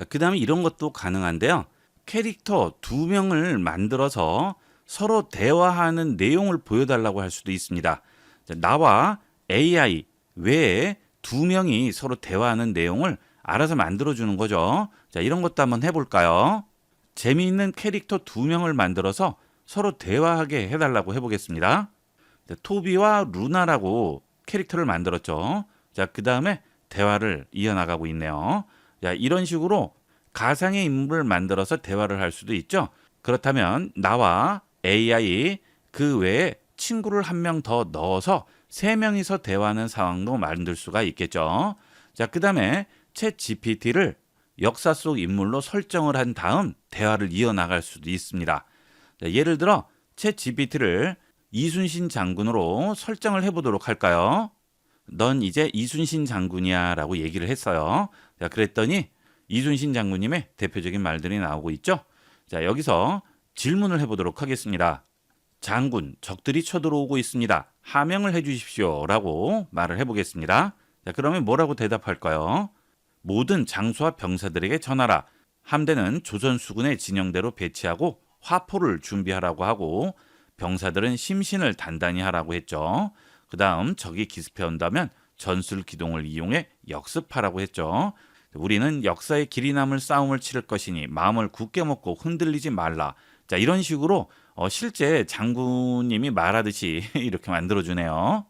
그 다음에 이런 것도 가능한데요. 캐릭터 2명을 만들어서 서로 대화하는 내용을 보여달라고 할 수도 있습니다. 나와 AI 외에 2명이 서로 대화하는 내용을 알아서 만들어주는 거죠. 자, 이런 것도 한번 해볼까요? 재미있는 캐릭터 2명을 만들어서 서로 대화하게 해달라고 해보겠습니다. 자, 토비와 루나라고 캐릭터를 만들었죠. 자, 그 다음에 대화를 이어나가고 있네요. 자, 이런 식으로 가상의 인물을 만들어서 대화를 할 수도 있죠. 그렇다면 나와 AI 그 외에 친구를 한 명 더 넣어서 3명이서 대화하는 상황도 만들 수가 있겠죠. 자, 그 다음에 챗 GPT를 역사 속 인물로 설정을 한 다음 대화를 이어나갈 수도 있습니다. 자, 예를 들어 챗 GPT를 이순신 장군으로 설정을 해보도록 할까요? 넌 이제 이순신 장군이야 라고 얘기를 했어요. 자, 그랬더니 이순신 장군님의 대표적인 말들이 나오고 있죠. 자, 여기서 질문을 해보도록 하겠습니다. 장군, 적들이 쳐들어오고 있습니다. 하명을 해주십시오 라고 말을 해보겠습니다. 자, 그러면 뭐라고 대답할까요? 모든 장수와 병사들에게 전하라. 함대는 조선 수군의 진영대로 배치하고 화포를 준비하라고 하고 병사들은 심신을 단단히 하라고 했죠. 그 다음 적이 기습해 온다면 전술 기동을 이용해 역습하라고 했죠. 우리는 역사의 길이 남을 싸움을 치를 것이니 마음을 굳게 먹고 흔들리지 말라. 자, 이런 식으로 실제 장군님이 말하듯이 이렇게 만들어주네요.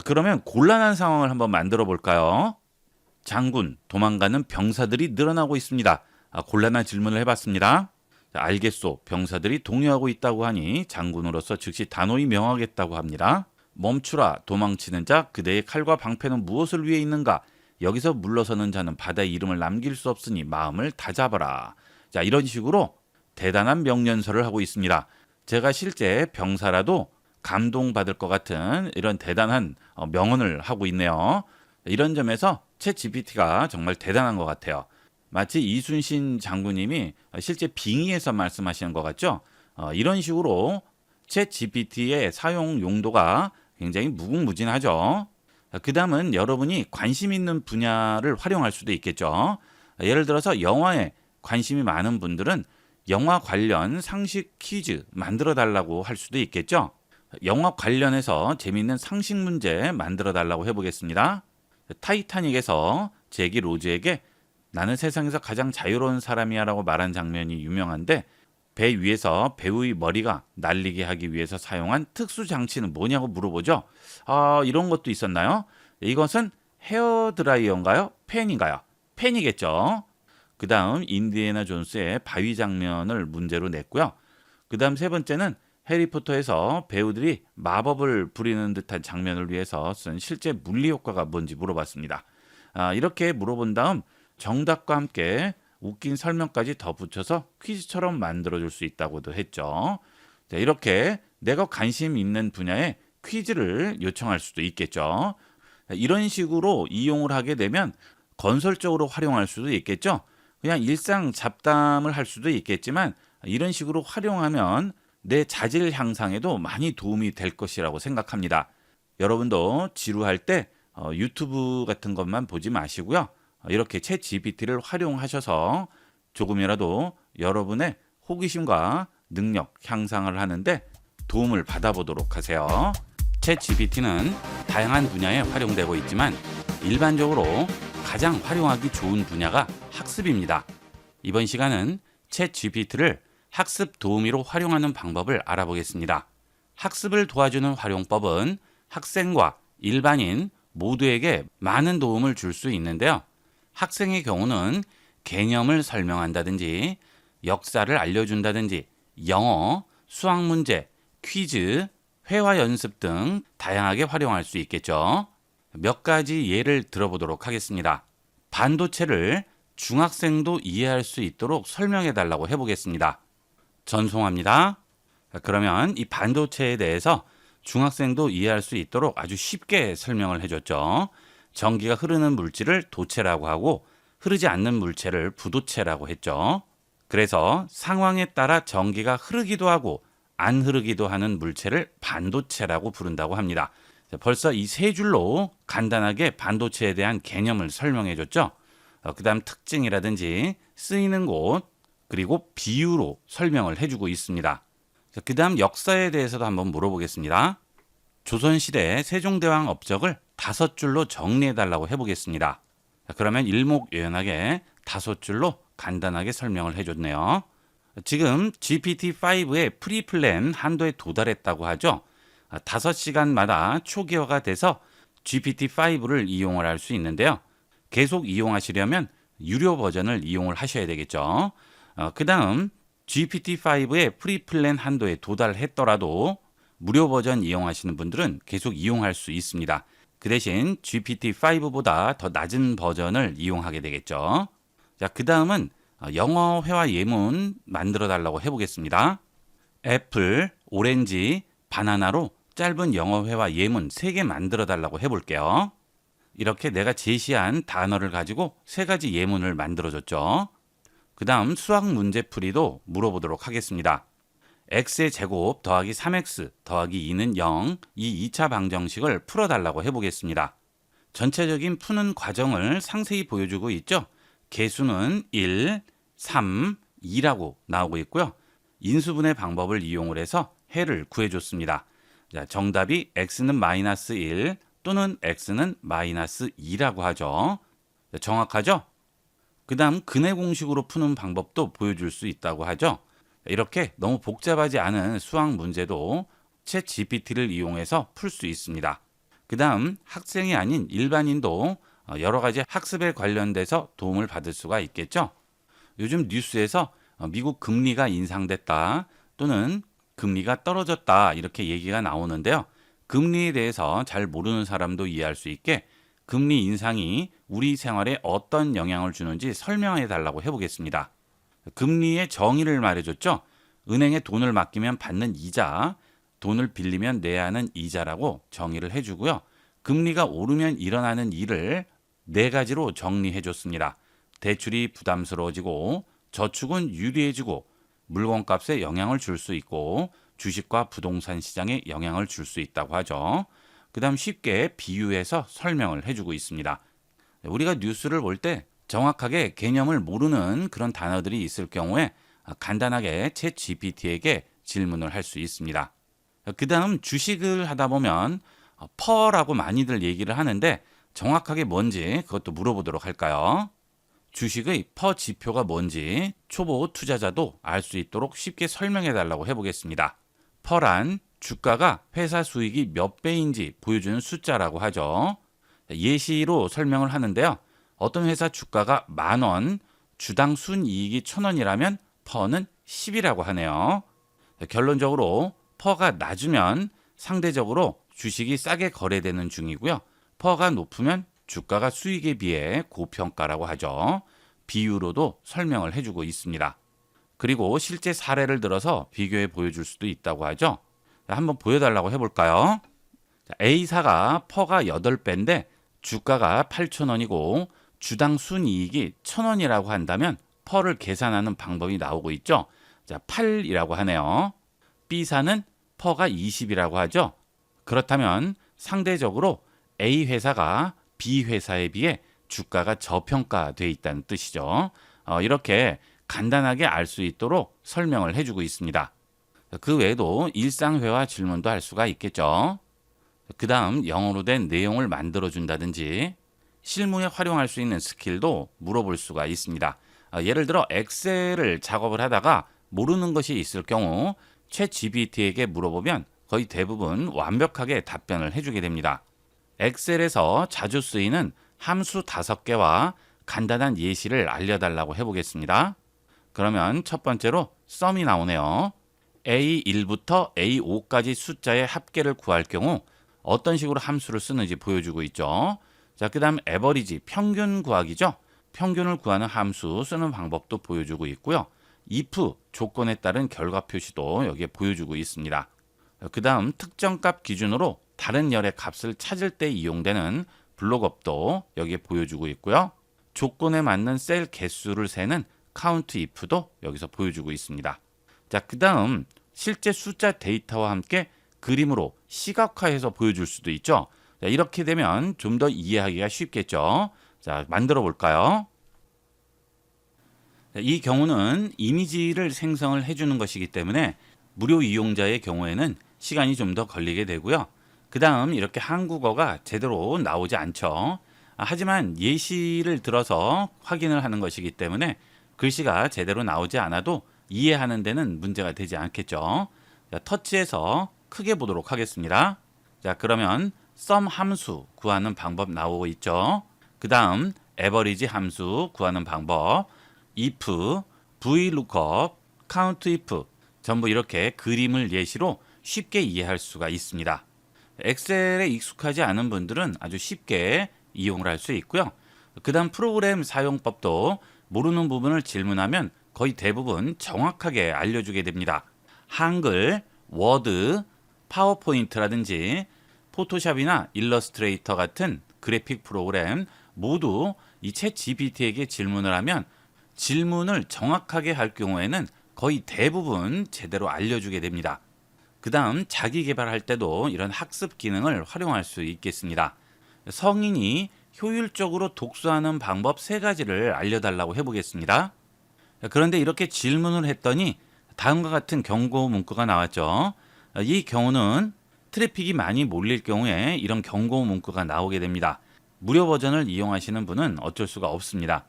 그러면 곤란한 상황을 한번 만들어 볼까요? 장군, 도망가는 병사들이 늘어나고 있습니다. 곤란한 질문을 해봤습니다. 자, 알겠소. 병사들이 동요하고 있다고 하니 장군으로서 즉시 단호히 명하겠다고 합니다. 멈추라. 도망치는 자, 그대의 칼과 방패는 무엇을 위해 있는가? 여기서 물러서는 자는 바다의 이름을 남길 수 없으니 마음을 다잡아라. 자, 이런 식으로 대단한 명령서를 하고 있습니다. 제가 실제 병사라도 감동받을 것 같은 이런 대단한 명언을 하고 있네요. 이런 점에서 챗 GPT가 정말 대단한 것 같아요. 마치 이순신 장군님이 실제 빙의해서 말씀하시는 것 같죠? 이런 식으로 챗 GPT의 사용 용도가 굉장히 무궁무진하죠. 그 다음은 여러분이 관심 있는 분야를 활용할 수도 있겠죠. 예를 들어서 영화에 관심이 많은 분들은 영화 관련 상식 퀴즈 만들어 달라고 할 수도 있겠죠. 영화 관련해서 재미있는 상식 문제 만들어 달라고 해보겠습니다. 타이타닉에서 잭이 로즈에게 나는 세상에서 가장 자유로운 사람이야 라고 말한 장면이 유명한데 배 위에서 배우의 머리가 날리게 하기 위해서 사용한 특수 장치는 뭐냐고 물어보죠. 이런 것도 있었나요? 이것은 헤어드라이어인가요? 팬인가요? 팬이겠죠. 그 다음 인디애나 존스의 바위 장면을 문제로 냈고요. 그 다음 3번째는 해리포터에서 배우들이 마법을 부리는 듯한 장면을 위해서 쓴 실제 물리 효과가 뭔지 물어봤습니다. 이렇게 물어본 다음 정답과 함께 웃긴 설명까지 더 붙여서 퀴즈처럼 만들어줄 수 있다고도 했죠. 자, 이렇게 내가 관심 있는 분야에 퀴즈를 요청할 수도 있겠죠. 이런 식으로 이용을 하게 되면 건설적으로 활용할 수도 있겠죠. 그냥 일상 잡담을 할 수도 있겠지만 이런 식으로 활용하면 내 자질 향상에도 많이 도움이 될 것이라고 생각합니다. 여러분도 지루할 때 유튜브 같은 것만 보지 마시고요. 이렇게 챗 GPT를 활용하셔서 조금이라도 여러분의 호기심과 능력 향상을 하는데 도움을 받아보도록 하세요. 챗 GPT는 다양한 분야에 활용되고 있지만 일반적으로 가장 활용하기 좋은 분야가 학습입니다. 이번 시간은 챗 GPT를 학습 도우미로 활용하는 방법을 알아보겠습니다. 학습을 도와주는 활용법은 학생과 일반인 모두에게 많은 도움을 줄 수 있는데요. 학생의 경우는 개념을 설명한다든지 역사를 알려준다든지 영어, 수학 문제, 퀴즈, 회화 연습 등 다양하게 활용할 수 있겠죠. 몇 가지 예를 들어보도록 하겠습니다. 반도체를 중학생도 이해할 수 있도록 설명해 달라고 해보겠습니다. 전송합니다. 그러면 이 반도체에 대해서 중학생도 이해할 수 있도록 아주 쉽게 설명을 해줬죠. 전기가 흐르는 물질을 도체라고 하고 흐르지 않는 물체를 부도체라고 했죠. 그래서 상황에 따라 전기가 흐르기도 하고 안 흐르기도 하는 물체를 반도체라고 부른다고 합니다. 벌써 이 세 줄로 간단하게 반도체에 대한 개념을 설명해 줬죠. 그 다음 특징이라든지 쓰이는 곳 그리고 비유로 설명을 해주고 있습니다. 그 다음 역사에 대해서도 한번 물어보겠습니다. 조선시대 세종대왕 업적을 5줄로 정리해 달라고 해보겠습니다. 그러면 일목요연하게 5줄로 간단하게 설명을 해줬네요. 지금 GPT-5의 프리플랜 한도에 도달했다고 하죠. 5시간마다 초기화가 돼서 GPT-5를 이용을 할 수 있는데요. 계속 이용하시려면 유료 버전을 이용을 하셔야 되겠죠. 그 다음 GPT-5의 프리플랜 한도에 도달했더라도 무료 버전 이용하시는 분들은 계속 이용할 수 있습니다. 그 대신 GPT-5보다 더 낮은 버전을 이용하게 되겠죠. 자, 그 다음은 영어 회화 예문 만들어 달라고 해보겠습니다. 애플, 오렌지, 바나나로 짧은 영어 회화 예문 3개 만들어 달라고 해볼게요. 이렇게 내가 제시한 단어를 가지고 3가지 예문을 만들어줬죠. 그 다음 수학 문제풀이도 물어보도록 하겠습니다. x의 제곱 더하기 3x 더하기 2는 0, 이 2차 방정식을 풀어달라고 해보겠습니다. 전체적인 푸는 과정을 상세히 보여주고 있죠. 개수는 1, 3, 2라고 나오고 있고요. 인수분해 방법을 이용을 해서 해를 구해줬습니다. 자, 정답이 x는 마이너스 1 또는 x는 마이너스 2라고 하죠. 자, 정확하죠? 그 다음 근해 공식으로 푸는 방법도 보여줄 수 있다고 하죠. 이렇게 너무 복잡하지 않은 수학 문제도 챗 GPT를 이용해서 풀 수 있습니다. 그 다음 학생이 아닌 일반인도 여러 가지 학습에 관련돼서 도움을 받을 수가 있겠죠. 요즘 뉴스에서 미국 금리가 인상됐다 또는 금리가 떨어졌다 이렇게 얘기가 나오는데요. 금리에 대해서 잘 모르는 사람도 이해할 수 있게 금리 인상이 우리 생활에 어떤 영향을 주는지 설명해 달라고 해보겠습니다. 금리의 정의를 말해줬죠. 은행에 돈을 맡기면 받는 이자, 돈을 빌리면 내야 하는 이자라고 정의를 해주고요. 금리가 오르면 일어나는 일을 4가지로 정리해줬습니다. 대출이 부담스러워지고 저축은 유리해지고 물건값에 영향을 줄 수 있고 주식과 부동산 시장에 영향을 줄 수 있다고 하죠. 그 다음 쉽게 비유해서 설명을 해주고 있습니다. 우리가 뉴스를 볼 때 정확하게 개념을 모르는 그런 단어들이 있을 경우에 간단하게 챗 GPT에게 질문을 할 수 있습니다. 그 다음 주식을 하다 보면 퍼라고 많이들 얘기를 하는데 정확하게 뭔지 그것도 물어보도록 할까요? 주식의 퍼 지표가 뭔지 초보 투자자도 알 수 있도록 쉽게 설명해 달라고 해보겠습니다. 퍼란 주가가 회사 수익이 몇 배인지 보여주는 숫자라고 하죠. 예시로 설명을 하는데요. 어떤 회사 주가가 10,000원, 주당 순이익이 1,000원이라면 퍼는 10이라고 하네요. 결론적으로 퍼가 낮으면 상대적으로 주식이 싸게 거래되는 중이고요. 퍼가 높으면 주가가 수익에 비해 고평가라고 하죠. 비유로도 설명을 해주고 있습니다. 그리고 실제 사례를 들어서 비교해 보여줄 수도 있다고 하죠. 한번 보여달라고 해볼까요? A사가 퍼가 8배인데 주가가 8,000원이고 주당 순이익이 1,000원이라고 한다면 퍼를 계산하는 방법이 나오고 있죠. 자, 8이라고 하네요. B사는 퍼가 20이라고 하죠. 그렇다면 상대적으로 A 회사가 B 회사에 비해 주가가 저평가되어 있다는 뜻이죠. 이렇게 간단하게 알 수 있도록 설명을 해주고 있습니다. 그 외에도 일상회화 질문도 할 수가 있겠죠. 그 다음 영어로 된 내용을 만들어준다든지 실무에 활용할 수 있는 스킬도 물어볼 수가 있습니다. 예를 들어 엑셀을 작업을 하다가 모르는 것이 있을 경우 챗 GPT에게 물어보면 거의 대부분 완벽하게 답변을 해주게 됩니다. 엑셀에서 자주 쓰이는 함수 5개와 간단한 예시를 알려달라고 해보겠습니다. 그러면 첫 번째로 썸이 나오네요. A1부터 A5까지 숫자의 합계를 구할 경우 어떤 식으로 함수를 쓰는지 보여주고 있죠. 자, 그 다음 에버리지, 평균 구하기죠. 평균을 구하는 함수 쓰는 방법도 보여주고 있고요. if, 조건에 따른 결과 표시도 여기에 보여주고 있습니다. 그 다음 특정 값 기준으로 다른 열의 값을 찾을 때 이용되는 블록업도 여기에 보여주고 있고요. 조건에 맞는 셀 개수를 세는 count if도 여기서 보여주고 있습니다. 자, 그 다음 실제 숫자 데이터와 함께 그림으로 시각화해서 보여줄 수도 있죠. 자, 이렇게 되면 좀 더 이해하기가 쉽겠죠. 자, 만들어 볼까요? 이 경우는 이미지를 생성을 해주는 것이기 때문에 무료 이용자의 경우에는 시간이 좀 더 걸리게 되고요. 그 다음 이렇게 한국어가 제대로 나오지 않죠. 하지만 예시를 들어서 확인을 하는 것이기 때문에 글씨가 제대로 나오지 않아도 이해하는 데는 문제가 되지 않겠죠. 자, 터치해서 크게 보도록 하겠습니다. 자, 그러면 sum 함수 구하는 방법 나오고 있죠. 그 다음 average 함수 구하는 방법, if, vlookup, countif 전부 이렇게 그림을 예시로 쉽게 이해할 수가 있습니다. 엑셀에 익숙하지 않은 분들은 아주 쉽게 이용을 할 수 있고요. 그 다음 프로그램 사용법도 모르는 부분을 질문하면 거의 대부분 정확하게 알려주게 됩니다. 한글, 워드, 파워포인트라든지 포토샵이나 일러스트레이터 같은 그래픽 프로그램 모두 이 챗 GPT에게 질문을 하면 질문을 정확하게 할 경우에는 거의 대부분 제대로 알려주게 됩니다. 그 다음 자기 개발할 때도 이런 학습 기능을 활용할 수 있겠습니다. 성인이 효율적으로 독서하는 방법 3가지를 알려달라고 해보겠습니다. 그런데 이렇게 질문을 했더니 다음과 같은 경고 문구가 나왔죠. 이 경우는 트래픽이 많이 몰릴 경우에 이런 경고 문구가 나오게 됩니다. 무료 버전을 이용하시는 분은 어쩔 수가 없습니다.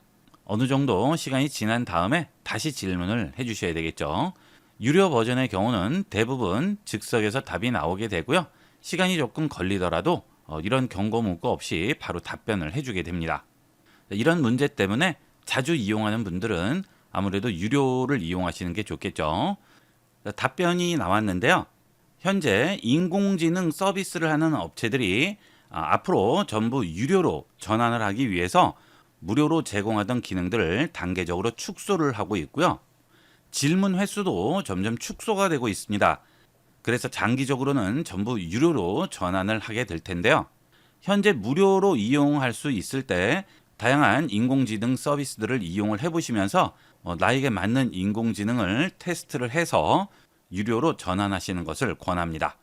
어느 정도 시간이 지난 다음에 다시 질문을 해주셔야 되겠죠. 유료 버전의 경우는 대부분 즉석에서 답이 나오게 되고요. 시간이 조금 걸리더라도 이런 경고 문구 없이 바로 답변을 해주게 됩니다. 이런 문제 때문에 자주 이용하는 분들은 아무래도 유료를 이용하시는 게 좋겠죠. 답변이 나왔는데요. 현재 인공지능 서비스를 하는 업체들이 앞으로 전부 유료로 전환을 하기 위해서 무료로 제공하던 기능들을 단계적으로 축소를 하고 있고요. 질문 횟수도 점점 축소가 되고 있습니다. 그래서 장기적으로는 전부 유료로 전환을 하게 될 텐데요. 현재 무료로 이용할 수 있을 때 다양한 인공지능 서비스들을 이용을 해보시면서 나에게 맞는 인공지능을 테스트를 해서 유료로 전환하시는 것을 권합니다.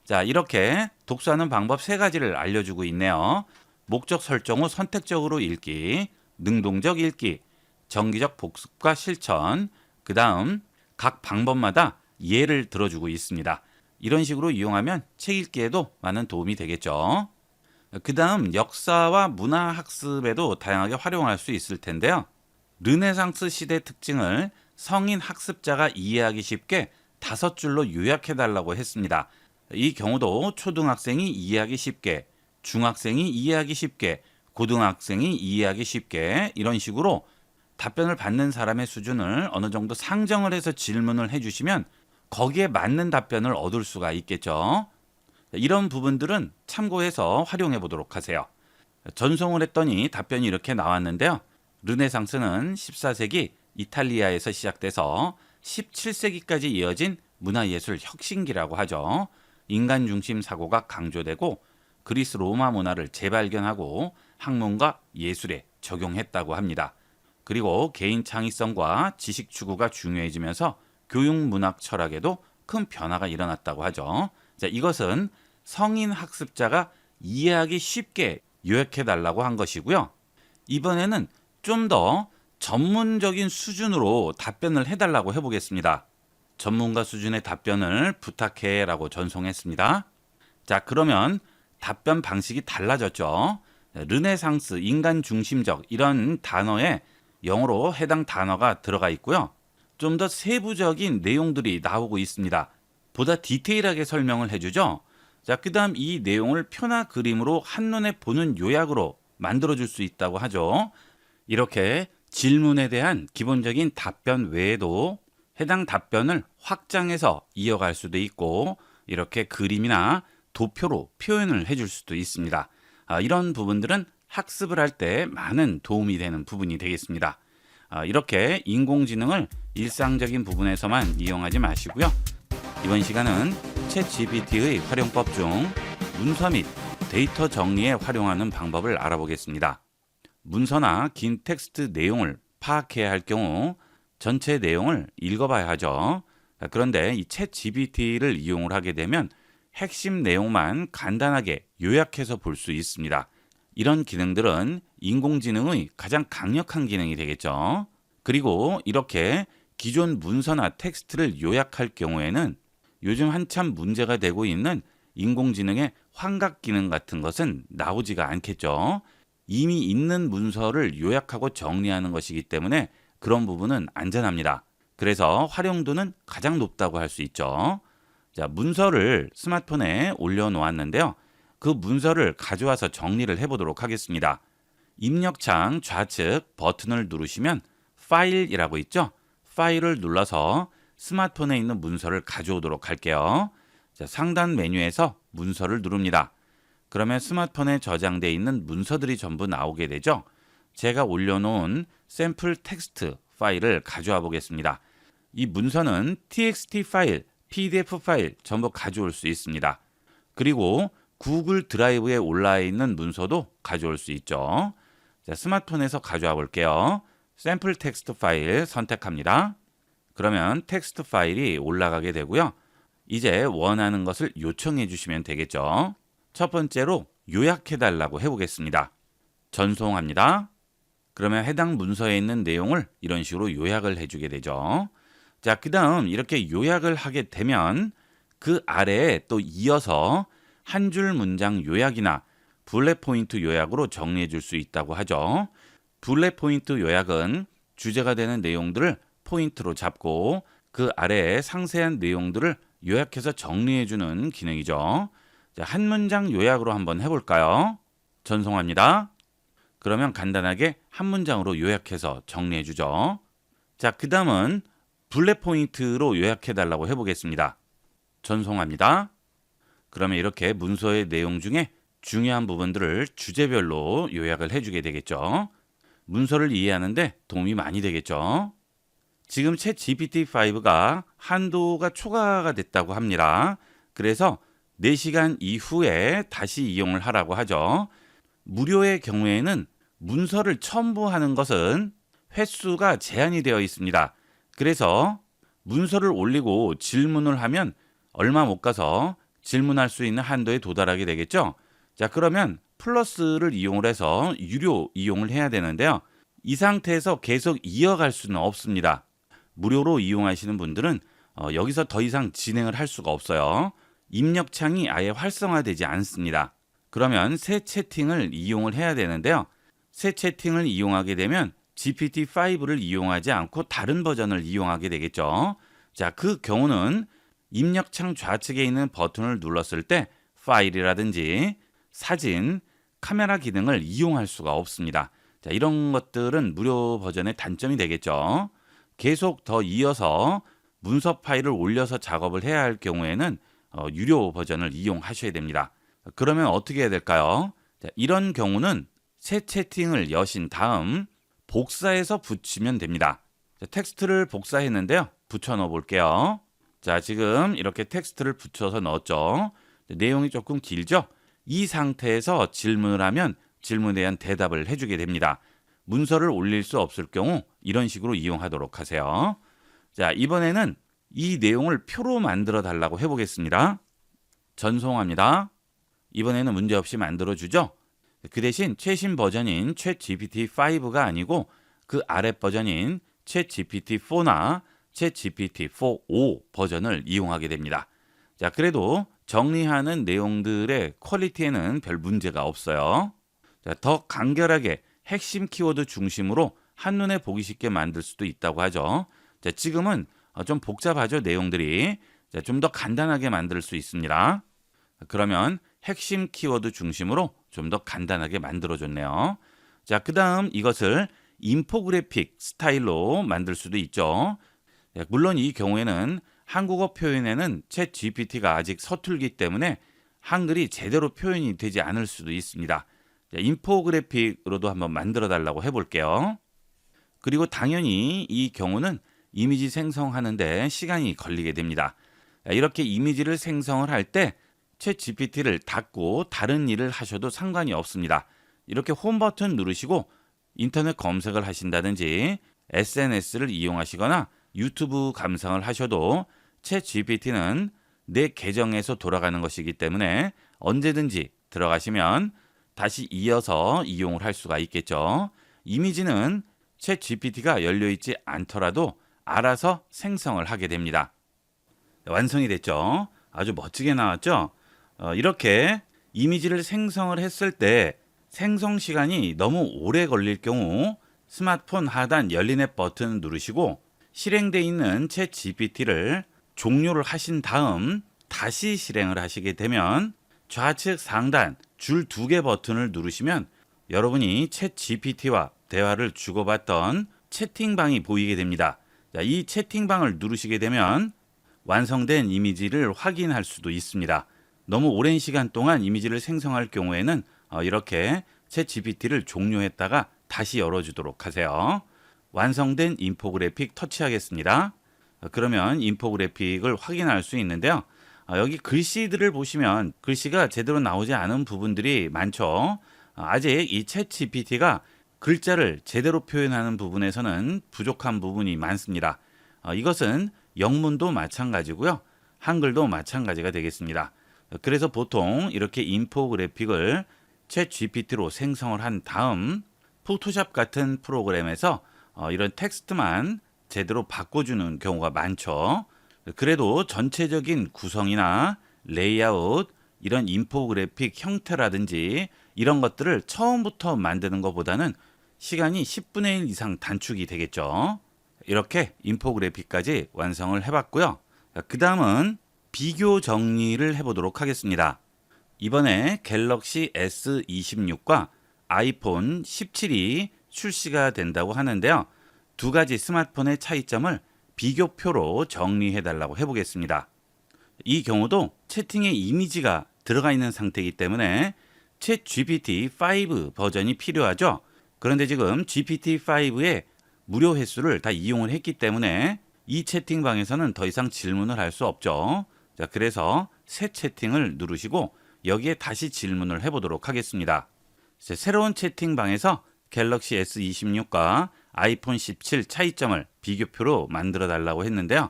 자, 이렇게 독서하는 방법 3가지를 알려주고 있네요. 목적 설정 후 선택적으로 읽기, 능동적 읽기, 정기적 복습과 실천, 그 다음 각 방법마다 예를 들어주고 있습니다. 이런 식으로 이용하면 책 읽기에도 많은 도움이 되겠죠. 그 다음 역사와 문화 학습에도 다양하게 활용할 수 있을 텐데요. 르네상스 시대 특징을 성인 학습자가 이해하기 쉽게 5줄로 요약해달라고 했습니다. 이 경우도 초등학생이 이해하기 쉽게, 중학생이 이해하기 쉽게, 고등학생이 이해하기 쉽게 이런 식으로 답변을 받는 사람의 수준을 어느 정도 상정을 해서 질문을 해주시면 거기에 맞는 답변을 얻을 수가 있겠죠. 이런 부분들은 참고해서 활용해 보도록 하세요. 전송을 했더니 답변이 이렇게 나왔는데요. 르네상스는 14세기 이탈리아에서 시작돼서 17세기까지 이어진 문화예술 혁신기라고 하죠. 인간 중심 사고가 강조되고 그리스 로마 문화를 재발견하고 학문과 예술에 적용했다고 합니다. 그리고 개인 창의성과 지식 추구가 중요해지면서 교육 문학 철학에도 큰 변화가 일어났다고 하죠. 자, 이것은 성인 학습자가 이해하기 쉽게 요약해달라고 한 것이고요. 이번에는 좀 더 전문적인 수준으로 답변을 해달라고 해보겠습니다. 전문가 수준의 답변을 부탁해라고 전송했습니다. 자, 그러면 답변 방식이 달라졌죠. 르네상스, 인간 중심적 이런 단어에 영어로 해당 단어가 들어가 있고요. 좀 더 세부적인 내용들이 나오고 있습니다. 보다 디테일하게 설명을 해주죠. 자, 그다음 이 내용을 표나 그림으로 한눈에 보는 요약으로 만들어 줄 수 있다고 하죠. 이렇게 질문에 대한 기본적인 답변 외에도 해당 답변을 확장해서 이어갈 수도 있고 이렇게 그림이나 도표로 표현을 해줄 수도 있습니다. 이런 부분들은 학습을 할 때 많은 도움이 되는 부분이 되겠습니다. 이렇게 인공지능을 일상적인 부분에서만 이용하지 마시고요. 이번 시간은 챗GPT의 활용법 중 문서 및 데이터 정리에 활용하는 방법을 알아보겠습니다. 문서나 긴 텍스트 내용을 파악해야 할 경우 전체 내용을 읽어봐야 하죠. 그런데 이 챗GPT를 이용을 하게 되면 핵심 내용만 간단하게 요약해서 볼 수 있습니다. 이런 기능들은 인공지능의 가장 강력한 기능이 되겠죠. 그리고 이렇게 기존 문서나 텍스트를 요약할 경우에는 요즘 한참 문제가 되고 있는 인공지능의 환각 기능 같은 것은 나오지가 않겠죠. 이미 있는 문서를 요약하고 정리하는 것이기 때문에 그런 부분은 안전합니다. 그래서 활용도는 가장 높다고 할 수 있죠. 자, 문서를 스마트폰에 올려놓았는데요. 그 문서를 가져와서 정리를 해보도록 하겠습니다. 입력창 좌측 버튼을 누르시면 파일이라고 있죠. 파일을 눌러서 스마트폰에 있는 문서를 가져오도록 할게요. 자, 상단 메뉴에서 문서를 누릅니다. 그러면 스마트폰에 저장되어 있는 문서들이 전부 나오게 되죠. 제가 올려놓은 샘플 텍스트 파일을 가져와 보겠습니다. 이 문서는 txt 파일, pdf 파일 전부 가져올 수 있습니다. 그리고 구글 드라이브에 올라 있는 문서도 가져올 수 있죠. 자, 스마트폰에서 가져와 볼게요. 샘플 텍스트 파일 선택합니다. 그러면 텍스트 파일이 올라가게 되고요. 이제 원하는 것을 요청해 주시면 되겠죠. 첫 번째로 요약해 달라고 해보겠습니다. 전송합니다. 그러면 해당 문서에 있는 내용을 이런 식으로 요약을 해주게 되죠. 자, 그 다음 이렇게 요약을 하게 되면 그 아래에 또 이어서 한 줄 문장 요약이나 블랙 포인트 요약으로 정리해 줄 수 있다고 하죠. 블랙 포인트 요약은 주제가 되는 내용들을 포인트로 잡고 그 아래에 상세한 내용들을 요약해서 정리해 주는 기능이죠. 자, 한 문장 요약으로 한번 해볼까요? 전송합니다. 그러면 간단하게 한 문장으로 요약해서 정리해 주죠. 자, 그 다음은 블랙 포인트로 요약해 달라고 해보겠습니다. 전송합니다. 그러면 이렇게 문서의 내용 중에 중요한 부분들을 주제별로 요약을 해주게 되겠죠. 문서를 이해하는데 도움이 많이 되겠죠. 지금 챗 GPT-5가 한도가 초과가 됐다고 합니다. 그래서 4시간 이후에 다시 이용을 하라고 하죠. 무료의 경우에는 문서를 첨부하는 것은 횟수가 제한이 되어 있습니다. 그래서 문서를 올리고 질문을 하면 얼마 못 가서 질문할 수 있는 한도에 도달하게 되겠죠. 자, 그러면 플러스를 이용을 해서 유료 이용을 해야 되는데요. 이 상태에서 계속 이어갈 수는 없습니다. 무료로 이용하시는 분들은 여기서 더 이상 진행을 할 수가 없어요. 입력창이 아예 활성화되지 않습니다. 그러면 새 채팅을 이용을 해야 되는데요. 새 채팅을 이용하게 되면 GPT-5를 이용하지 않고 다른 버전을 이용하게 되겠죠. 자, 그 경우는 입력창 좌측에 있는 버튼을 눌렀을 때 파일이라든지 사진, 카메라 기능을 이용할 수가 없습니다. 자, 이런 것들은 무료 버전의 단점이 되겠죠. 계속 더 이어서 문서 파일을 올려서 작업을 해야 할 경우에는 유료 버전을 이용하셔야 됩니다. 그러면 어떻게 해야 될까요? 자, 이런 경우는 새 채팅을 여신 다음 복사해서 붙이면 됩니다. 자, 텍스트를 복사했는데요. 붙여 넣어 볼게요. 자, 지금 이렇게 텍스트를 붙여서 넣었죠. 내용이 조금 길죠? 이 상태에서 질문을 하면 질문에 대한 대답을 해주게 됩니다. 문서를 올릴 수 없을 경우 이런 식으로 이용하도록 하세요. 자, 이번에는 이 내용을 표로 만들어 달라고 해보겠습니다. 전송합니다. 이번에는 문제없이 만들어주죠. 그 대신 최신 버전인 챗GPT-5가 아니고 그 아래 버전인 챗GPT-4나 챗GPT-4o 버전을 이용하게 됩니다. 자, 그래도 정리하는 내용들의 퀄리티에는 별 문제가 없어요. 자, 더 간결하게 핵심 키워드 중심으로 한눈에 보기 쉽게 만들 수도 있다고 하죠. 자, 지금은 좀 복잡하죠, 내용들이. 자, 좀 더 간단하게 만들 수 있습니다. 그러면 핵심 키워드 중심으로 좀 더 간단하게 만들어줬네요. 자, 그 다음 이것을 인포그래픽 스타일로 만들 수도 있죠. 물론 이 경우에는 한국어 표현에는 챗 GPT가 아직 서툴기 때문에 한글이 제대로 표현이 되지 않을 수도 있습니다. 자, 인포그래픽으로도 한번 만들어 달라고 해볼게요. 그리고 당연히 이 경우는 이미지 생성하는데 시간이 걸리게 됩니다. 이렇게 이미지를 생성을 할 때 챗 GPT를 닫고 다른 일을 하셔도 상관이 없습니다. 이렇게 홈 버튼 누르시고 인터넷 검색을 하신다든지 SNS를 이용하시거나 유튜브 감상을 하셔도 챗 GPT는 내 계정에서 돌아가는 것이기 때문에 언제든지 들어가시면 다시 이어서 이용을 할 수가 있겠죠. 이미지는 챗 GPT가 열려있지 않더라도 알아서 생성을 하게 됩니다. 완성이 됐죠. 아주 멋지게 나왔죠. 이렇게 이미지를 생성을 했을 때 생성 시간이 너무 오래 걸릴 경우 스마트폰 하단 열린 앱 버튼 누르시고 실행되어 있는 챗 GPT를 종료를 하신 다음 다시 실행을 하시게 되면 좌측 상단 줄 2개 버튼을 누르시면 여러분이 챗 GPT와 대화를 주고받던 채팅방이 보이게 됩니다. 자, 이 채팅방을 누르시게 되면 완성된 이미지를 확인할 수도 있습니다. 너무 오랜 시간 동안 이미지를 생성할 경우에는 이렇게 챗 GPT를 종료했다가 다시 열어주도록 하세요. 완성된 인포그래픽 터치하겠습니다. 그러면 인포그래픽을 확인할 수 있는데요. 여기 글씨들을 보시면 글씨가 제대로 나오지 않은 부분들이 많죠. 아직 이 챗 GPT가 글자를 제대로 표현하는 부분에서는 부족한 부분이 많습니다. 이것은 영문도 마찬가지고요. 한글도 마찬가지가 되겠습니다. 그래서 보통 이렇게 인포그래픽을 챗 GPT로 생성을 한 다음 포토샵 같은 프로그램에서 이런 텍스트만 제대로 바꿔주는 경우가 많죠. 그래도 전체적인 구성이나 레이아웃, 이런 인포그래픽 형태라든지 이런 것들을 처음부터 만드는 것보다는 시간이 10분의 1 이상 단축이 되겠죠. 이렇게 인포그래픽까지 완성을 해봤고요. 그 다음은 비교 정리를 해보도록 하겠습니다. 이번에 갤럭시 S26과 아이폰 17이 출시가 된다고 하는데요. 두 가지 스마트폰의 차이점을 비교표로 정리해 달라고 해보겠습니다. 이 경우도 채팅에 이미지가 들어가 있는 상태이기 때문에 챗 GPT-5 버전이 필요하죠. 그런데 지금 GPT-5의 무료 횟수를 다 이용을 했기 때문에 이 채팅방에서는 더 이상 질문을 할 수 없죠. 자, 그래서 새 채팅을 누르시고 여기에 다시 질문을 해보도록 하겠습니다. 새로운 채팅방에서 갤럭시 S26과 아이폰 17 차이점을 비교표로 만들어 달라고 했는데요.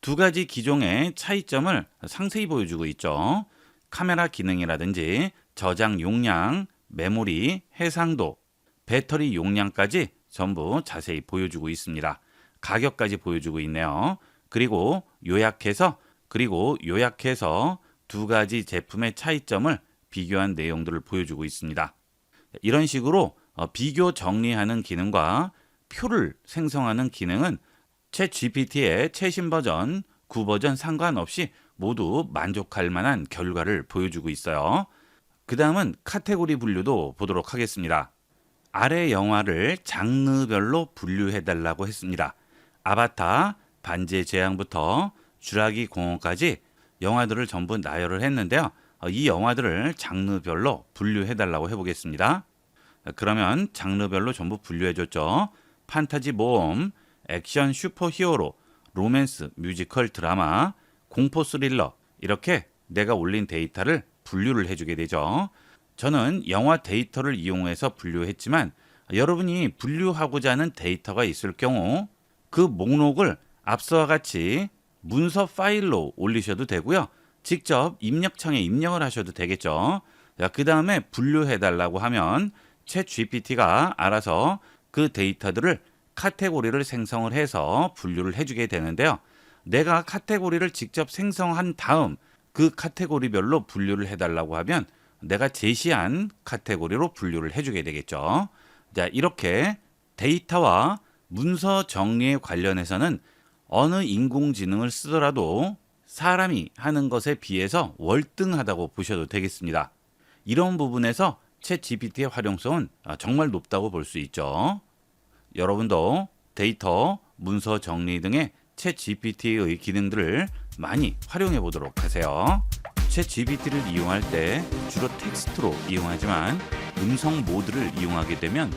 두 가지 기종의 차이점을 상세히 보여주고 있죠. 카메라 기능이라든지 저장 용량, 메모리, 해상도, 배터리 용량까지 전부 자세히 보여주고 있습니다. 가격까지 보여주고 있네요. 그리고 요약해서 두 가지 제품의 차이점을 비교한 내용들을 보여주고 있습니다. 이런 식으로 비교 정리하는 기능과 표를 생성하는 기능은 챗 GPT의 최신 버전, 9버전 상관없이 모두 만족할 만한 결과를 보여주고 있어요. 그 다음은 카테고리 분류도 보도록 하겠습니다. 아래 영화를 장르별로 분류해달라고 했습니다. 아바타, 반지의 제왕부터 쥐라기 공원까지 영화들을 전부 나열을 했는데요. 이 영화들을 장르별로 분류해달라고 해보겠습니다. 그러면 장르별로 전부 분류해줬죠. 판타지 모험, 액션 슈퍼히어로, 로맨스, 뮤지컬 드라마, 공포 스릴러, 이렇게 내가 올린 데이터를 분류를 해주게 되죠. 저는 영화 데이터를 이용해서 분류했지만 여러분이 분류하고자 하는 데이터가 있을 경우 그 목록을 앞서와 같이 문서 파일로 올리셔도 되고요. 직접 입력창에 입력을 하셔도 되겠죠. 그 다음에 분류해달라고 하면 챗 GPT가 알아서 그 데이터들을 카테고리를 생성을 해서 분류를 해주게 되는데요. 내가 카테고리를 직접 생성한 다음 그 카테고리별로 분류를 해달라고 하면 내가 제시한 카테고리로 분류를 해주게 되겠죠. 자, 이렇게 데이터와 문서 정리에 관련해서는 어느 인공지능을 쓰더라도 사람이 하는 것에 비해서 월등하다고 보셔도 되겠습니다. 이런 부분에서 챗GPT의 활용성은 정말 높다고 볼 수 있죠. 여러분도 데이터, 문서 정리 등의 챗GPT의 기능들을 많이 활용해 보도록 하세요. 챗GPT를 이용할 때 주로 텍스트로 이용하지만 음성 모드를 이용하게 되면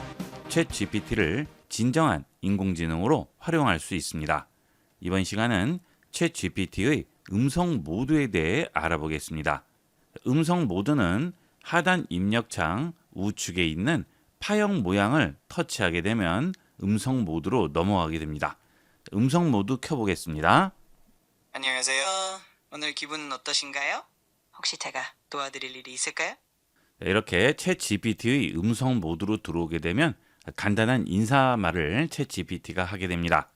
챗GPT를 진정한 인공지능으로 활용할 수 있습니다. 이번 시간은 챗GPT의 음성 모드에 대해 알아보겠습니다. 음성 모드는 하단 입력창 우측에 있는 파형 모양을 터치하게 되면 음성 모드로 넘어가게 됩니다. 음성 모드 켜보겠습니다. 안녕하세요. 오늘 기분은 어떠신가요? 혹시 제가 도와드릴 일이 있을까요? 이렇게 챗GPT의 음성 모드로 들어오게 되면 간단한 인사말을 챗GPT가 하게 됩니다.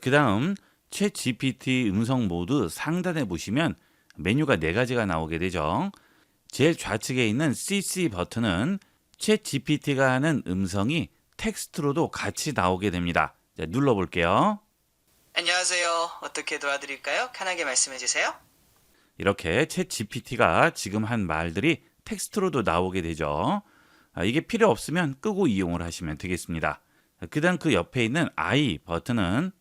그 다음 챗GPT 음성 모드 상단에 보시면 메뉴가 4가지가 나오게 되죠. 제일 좌측에 있는 CC 버튼은 챗GPT가 하는 음성이 텍스트로도 같이 나오게 됩니다. 자, 눌러볼게요. 안녕하세요. 어떻게 도와드릴까요? 편하게 말씀해 주세요. 이렇게 챗GPT가 지금 한 말들이 텍스트로도 나오게 되죠. 이게 필요 없으면 끄고 이용을 하시면 되겠습니다. 그 다음 그 옆에 있는 I 버튼은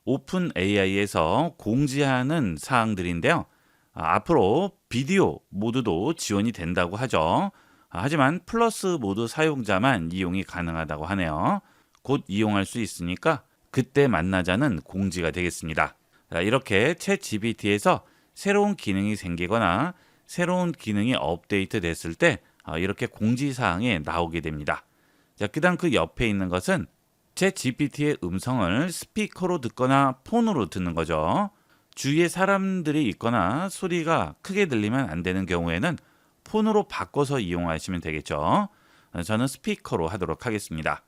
오픈 AI에서 공지하는 사항들인데요. 앞으로 비디오 모드도 지원이 된다고 하죠. 하지만 플러스 모드 사용자만 이용이 가능하다고 하네요. 곧 이용할 수 있으니까 그때 만나자는 공지가 되겠습니다. 이렇게 챗GPT에서 새로운 기능이 생기거나 새로운 기능이 업데이트 됐을 때 이렇게 공지사항에 나오게 됩니다. 그 다음 그 옆에 있는 것은 챗GPT의 음성을 스피커로 듣거나 폰으로 듣는 거죠. 주위에 사람들이 있거나 소리가 크게 들리면 안 되는 경우에는 폰으로 바꿔서 이용하시면 되겠죠. 저는 스피커로 하도록 하겠습니다.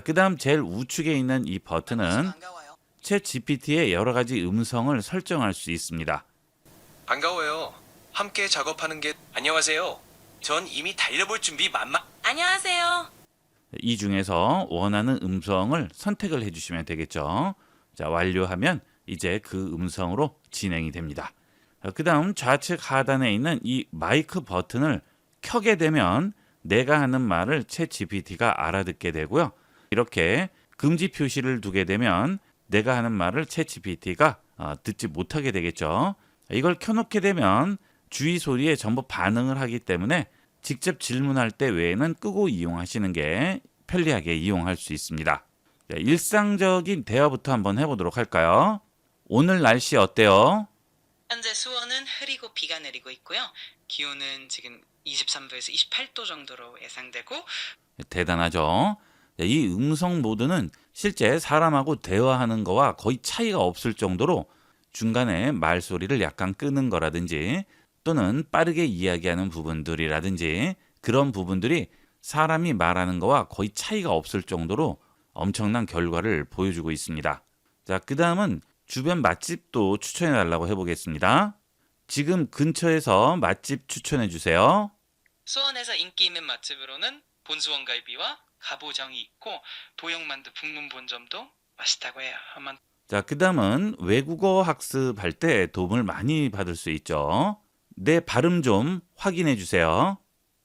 그 다음 제일 우측에 있는 이 버튼은 반가워요. 챗GPT의 여러 가지 음성을 설정할 수 있습니다. 반가워요. 함께 작업하는 게 안녕하세요. 전 이미 달려볼 준비 만만. 안녕하세요. 이 중에서 원하는 음성을 선택을 해주시면 되겠죠. 자, 완료하면 이제 그 음성으로 진행이 됩니다. 그 다음 좌측 하단에 있는 이 마이크 버튼을 켜게 되면 내가 하는 말을 챗GPT가 알아듣게 되고요. 이렇게 금지 표시를 두게 되면 내가 하는 말을 챗GPT가 듣지 못하게 되겠죠. 이걸 켜놓게 되면 주위 소리에 전부 반응을 하기 때문에 직접 질문할 때 외에는 끄고 이용하시는 게 편리하게 이용할 수 있습니다. 일상적인 대화부터 한번 해보도록 할까요? 오늘 날씨 어때요? 현재 수원은 흐리고 비가 내리고 있고요. 기온은 지금 23도에서 28도 정도로 예상되고 대단하죠? 이 음성 모드는 실제 사람하고 대화하는 거와 거의 차이가 없을 정도로 중간에 말소리를 약간 끄는 거라든지 또는 빠르게 이야기하는 부분들이라든지 그런 부분들이 사람이 말하는 거와 거의 차이가 없을 정도로 엄청난 결과를 보여주고 있습니다. 자, 그 다음은 주변 맛집도 추천해 달라고 해보겠습니다. 지금 근처에서 맛집 추천해 주세요. 수원에서 인기 있는 맛집으로는 본수원갈비와 갑오정이 있고 보영만두 북문본점도 맛있다고 해요. 한번 자, 그 다음은 외국어 학습할 때 도움을 많이 받을 수 있죠. 내 발음 좀 확인해 주세요.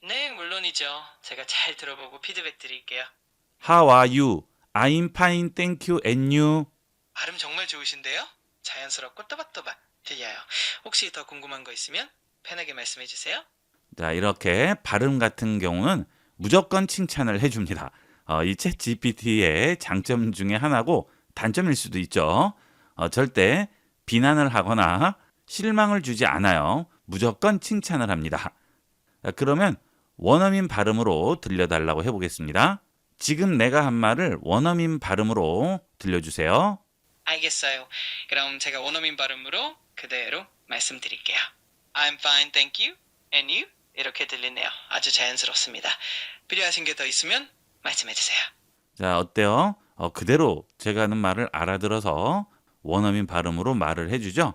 네, 물론이죠. 제가 잘 들어보고 피드백 드릴게요. How are you? I'm fine, thank you, and you? 발음 정말 좋으신데요? 자연스럽고 또박또박 들려요. 혹시 더 궁금한 거 있으면 편하게 말씀해 주세요. 자, 이렇게 발음 같은 경우는 무조건 칭찬을 해줍니다. 이 챗 GPT의 장점 중에 하나고 단점일 수도 있죠. 절대 비난을 하거나 실망을 주지 않아요. 무조건 칭찬을 합니다. 자, 그러면 원어민 발음으로 들려달라고 해보겠습니다. 지금 내가 한 말을 원어민 발음으로 들려주세요. 알겠어요. 그럼 제가 원어민 발음으로 그대로 말씀드릴게요. I'm fine, thank you. And you? 이렇게 들리네요. 아주 자연스럽습니다. 필요하신 게 더 있으면 말씀해 주세요. 자, 어때요? 그대로 제가 하는 말을 알아들어서 원어민 발음으로 말을 해주죠.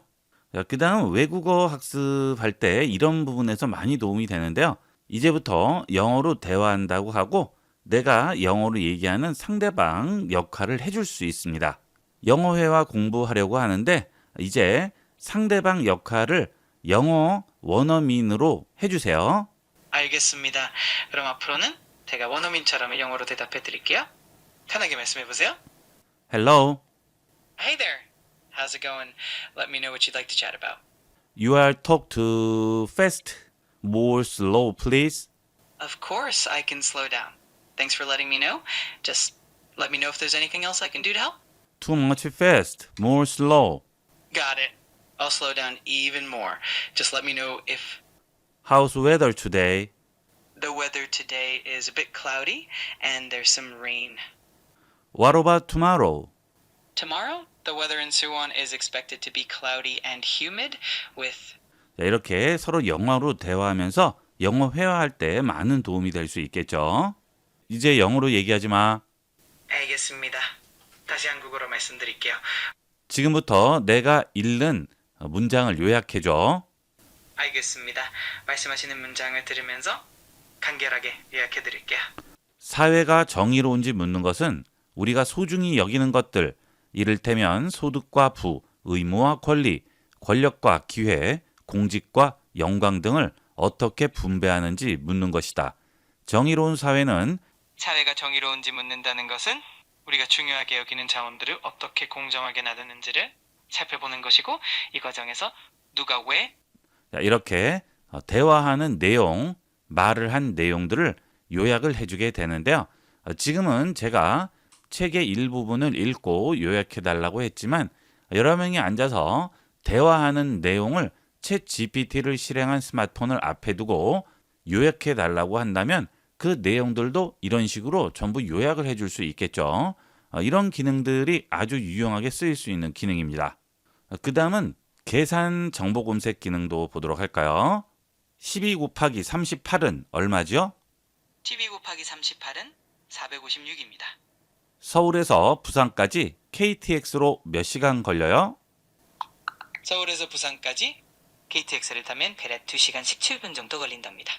자, 그 다음 외국어 학습할 때 이런 부분에서 많이 도움이 되는데요. 이제부터 영어로 대화한다고 하고 내가 영어로 얘기하는 상대방 역할을 해줄 수 있습니다. 영어회화 공부하려고 하는데 이제 상대방 역할을 영어 원어민으로 해주세요. 알겠습니다. 그럼 앞으로는 제가 원어민처럼 영어로 대답해 드릴게요. 편하게 말씀해 보세요. Hello, Hey there. How's it going? Let me know what you'd like to chat about. you are talk too fast. More slow, please. Of course, I can slow down. Thanks for letting me know. Just let me know if there's anything else I can do to help. Too much fast. More slow. Got it. I'll slow down even more. Just let me know if How's weather today? the weather today is a bit cloudy and there's some rain. What about tomorrow? Tomorrow, the weather in Suwon is expected to be cloudy and humid with 자, 이렇게 서로 영어로 대화하면서 영어 회화할 때 많은 도움이 될 수 있겠죠. 이제 영어로 얘기하지 마. 알겠습니다. 다시 한국어로 말씀드릴게요. 지금부터 내가 읽는 문장을 요약해줘. 알겠습니다. 말씀하시는 문장을 들으면서 간결하게 요약해 드릴게요. 사회가 정의로운지 묻는 것은 우리가 소중히 여기는 것들, 이를테면 소득과 부, 의무와 권리, 권력과 기회, 공직과 영광 등을 어떻게 분배하는지 묻는 것이다. 정의로운 사회는 사회가 정의로운지 묻는다는 것은 우리가 중요하게 여기는 자원들을 어떻게 공정하게 나누는지를 살펴보는 것이고 이 과정에서 누가 왜 자, 이렇게 대화하는 내용, 말을 한 내용들을 요약을 해주게 되는데요. 지금은 제가 책의 일부분을 읽고 요약해 달라고 했지만 여러 명이 앉아서 대화하는 내용을 챗 GPT를 실행한 스마트폰을 앞에 두고 요약해 달라고 한다면 그 내용들도 이런 식으로 전부 요약을 해줄 수 있겠죠. 이런 기능들이 아주 유용하게 쓰일 수 있는 기능입니다. 그 다음은 계산 정보 검색 기능도 보도록 할까요? 12 곱하기 38은 얼마죠? 12 곱하기 38은 456입니다. 서울에서 부산까지 KTX로 몇 시간 걸려요? 서울에서 부산까지 KTX를 타면 대략 2시간 17분 정도 걸린답니다.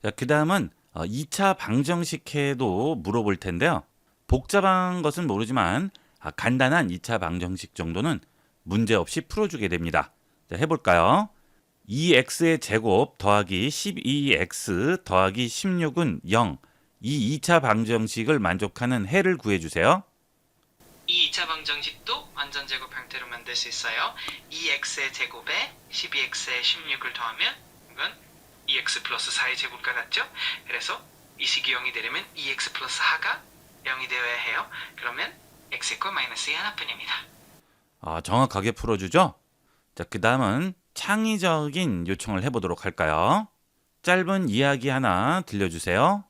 자, 그 다음은 2차 방정식해도 물어볼 텐데요. 복잡한 것은 모르지만 간단한 2차 방정식 정도는 문제없이 풀어주게 됩니다. 자, 해볼까요? 2x의 제곱 더하기 12x 더하기 16은 0. 이 2차 방정식을 만족하는 해를 구해주세요. 이 2차 방정식도 완전 제곱 형태로 만들 수 있어요. 2x의 제곱에 12x의 16을 더하면 이건 2x 플러스 4의 제곱과 같죠? 그래서 이 식이 0이 되려면 2x 플러스 4가 0이 되어야 해요. 그러면 x 이퀄 마이너스 2 하나뿐입니다. 정확하게 풀어주죠? 자, 그 다음은 창의적인 요청을 해보도록 할까요? 짧은 이야기 하나 들려주세요.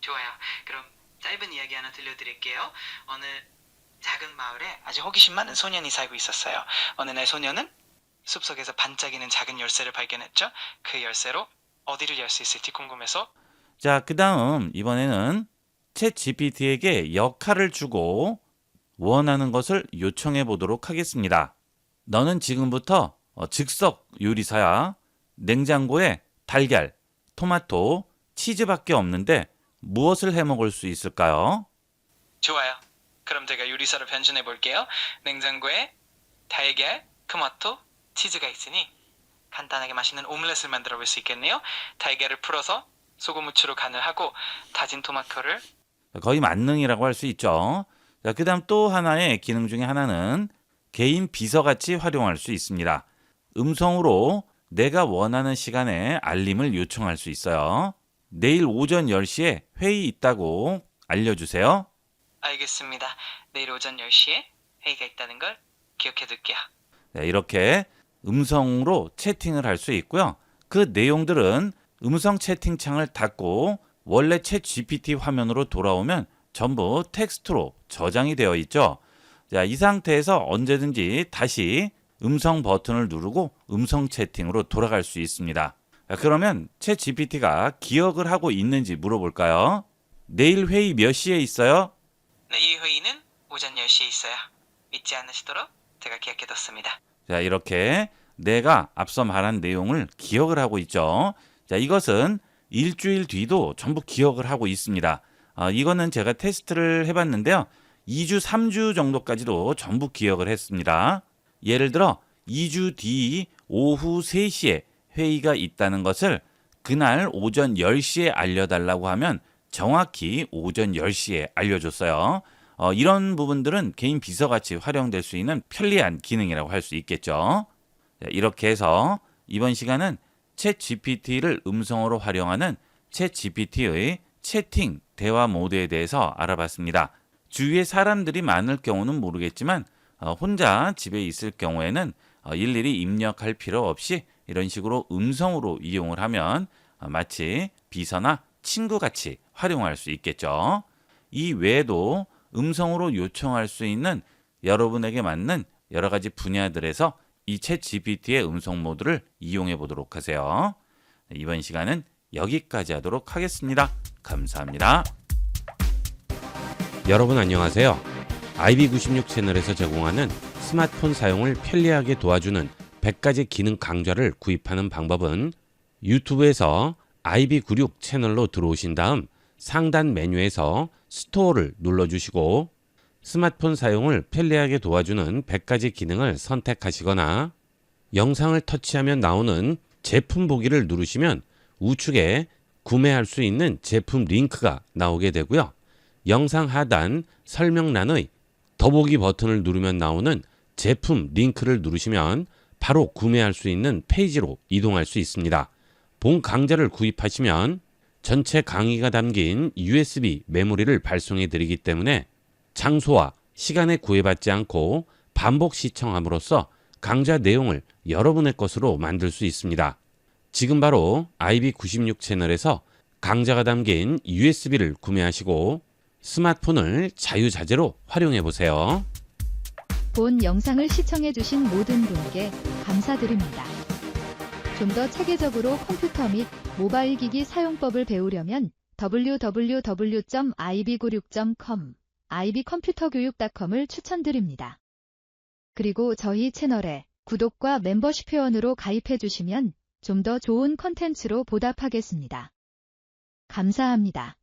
좋아요. 그럼 짧은 이야기 하나 들려드릴게요. 어느 작은 마을에 아주 호기심 많은 소년이 살고 있었어요. 어느 날 소년은 숲속에서 반짝이는 작은 열쇠를 발견했죠. 그 열쇠로 어디를 열 수 있을지 궁금해서 자, 그 다음 이번에는 챗 GPT에게 역할을 주고 원하는 것을 요청해 보도록 하겠습니다. 너는 지금부터 즉석 요리사야. 냉장고에 달걀, 토마토, 치즈밖에 없는데 무엇을 해 먹을 수 있을까요? 좋아요. 그럼 제가 요리사로 변신해 볼게요. 냉장고에 달걀, 토마토, 치즈가 있으니 간단하게 맛있는 오믈렛을 만들어 볼 수 있겠네요. 달걀을 풀어서 소금 후추로 간을 하고 다진 토마토를 거의 만능이라고 할 수 있죠. 자, 그 다음 또 하나의 기능 중에 하나는 개인 비서같이 활용할 수 있습니다. 음성으로 내가 원하는 시간에 알림을 요청할 수 있어요. 내일 오전 10시에 회의 있다고 알려주세요. 알겠습니다. 내일 오전 10시에 회의가 있다는 걸 기억해 둘게요. 네, 이렇게 음성으로 채팅을 할 수 있고요. 그 내용들은 음성 채팅창을 닫고 원래 챗 GPT 화면으로 돌아오면 전부 텍스트로 저장이 되어 있죠. 자, 이 상태에서 언제든지 다시 음성 버튼을 누르고 음성 채팅으로 돌아갈 수 있습니다. 자, 그러면 챗 GPT가 기억을 하고 있는지 물어볼까요? 내일 회의 몇 시에 있어요? 네, 이 회의는 오전 10시에 있어요. 잊지 않으시도록 제가 기억해 뒀습니다. 자, 이렇게 내가 앞서 말한 내용을 기억을 하고 있죠. 자, 이것은 일주일 뒤도 전부 기억을 하고 있습니다. 이거는 제가 테스트를 해봤는데요. 2주, 3주 정도까지도 전부 기억을 했습니다. 예를 들어 2주 뒤 오후 3시에 회의가 있다는 것을 그날 오전 10시에 알려달라고 하면 정확히 오전 10시에 알려줬어요. 이런 부분들은 개인 비서같이 활용될 수 있는 편리한 기능이라고 할 수 있겠죠. 자, 이렇게 해서 이번 시간은 챗 GPT를 음성으로 활용하는 챗 GPT의 채팅 대화 모드에 대해서 알아봤습니다. 주위에 사람들이 많을 경우는 모르겠지만 혼자 집에 있을 경우에는 일일이 입력할 필요 없이 이런 식으로 음성으로 이용을 하면 마치 비서나 친구같이 활용할 수 있겠죠. 이 외에도 음성으로 요청할 수 있는 여러분에게 맞는 여러 가지 분야들에서 이 챗 GPT의 음성 모드를 이용해 보도록 하세요. 이번 시간은 여기까지 하도록 하겠습니다. 감사합니다. 여러분 안녕하세요. IB96 채널에서 제공하는 스마트폰 사용을 편리하게 도와주는 100가지 기능 강좌를 구입하는 방법은 유튜브에서 IB96 채널로 들어오신 다음 상단 메뉴에서 스토어를 눌러주시고 스마트폰 사용을 편리하게 도와주는 100가지 기능을 선택하시거나 영상을 터치하면 나오는 제품 보기를 누르시면 우측에 구매할 수 있는 제품 링크가 나오게 되고요. 영상 하단 설명란의 더보기 버튼을 누르면 나오는 제품 링크를 누르시면 바로 구매할 수 있는 페이지로 이동할 수 있습니다. 본 강좌를 구입하시면 전체 강의가 담긴 USB 메모리를 발송해 드리기 때문에 장소와 시간에 구애받지 않고 반복 시청함으로써 강좌 내용을 여러분의 것으로 만들 수 있습니다. 지금 바로 IB96 채널에서 강좌가 담긴 USB를 구매하시고 스마트폰을 자유자재로 활용해 보세요. 본 영상을 시청해주신 모든 분께 감사드립니다. 좀 더 체계적으로 컴퓨터 및 모바일 기기 사용법을 배우려면 www.ib96.com, ib컴퓨터교육.com을 추천드립니다. 그리고 저희 채널에 구독과 멤버십 회원으로 가입해주시면 좀 더 좋은 컨텐츠로 보답하겠습니다. 감사합니다.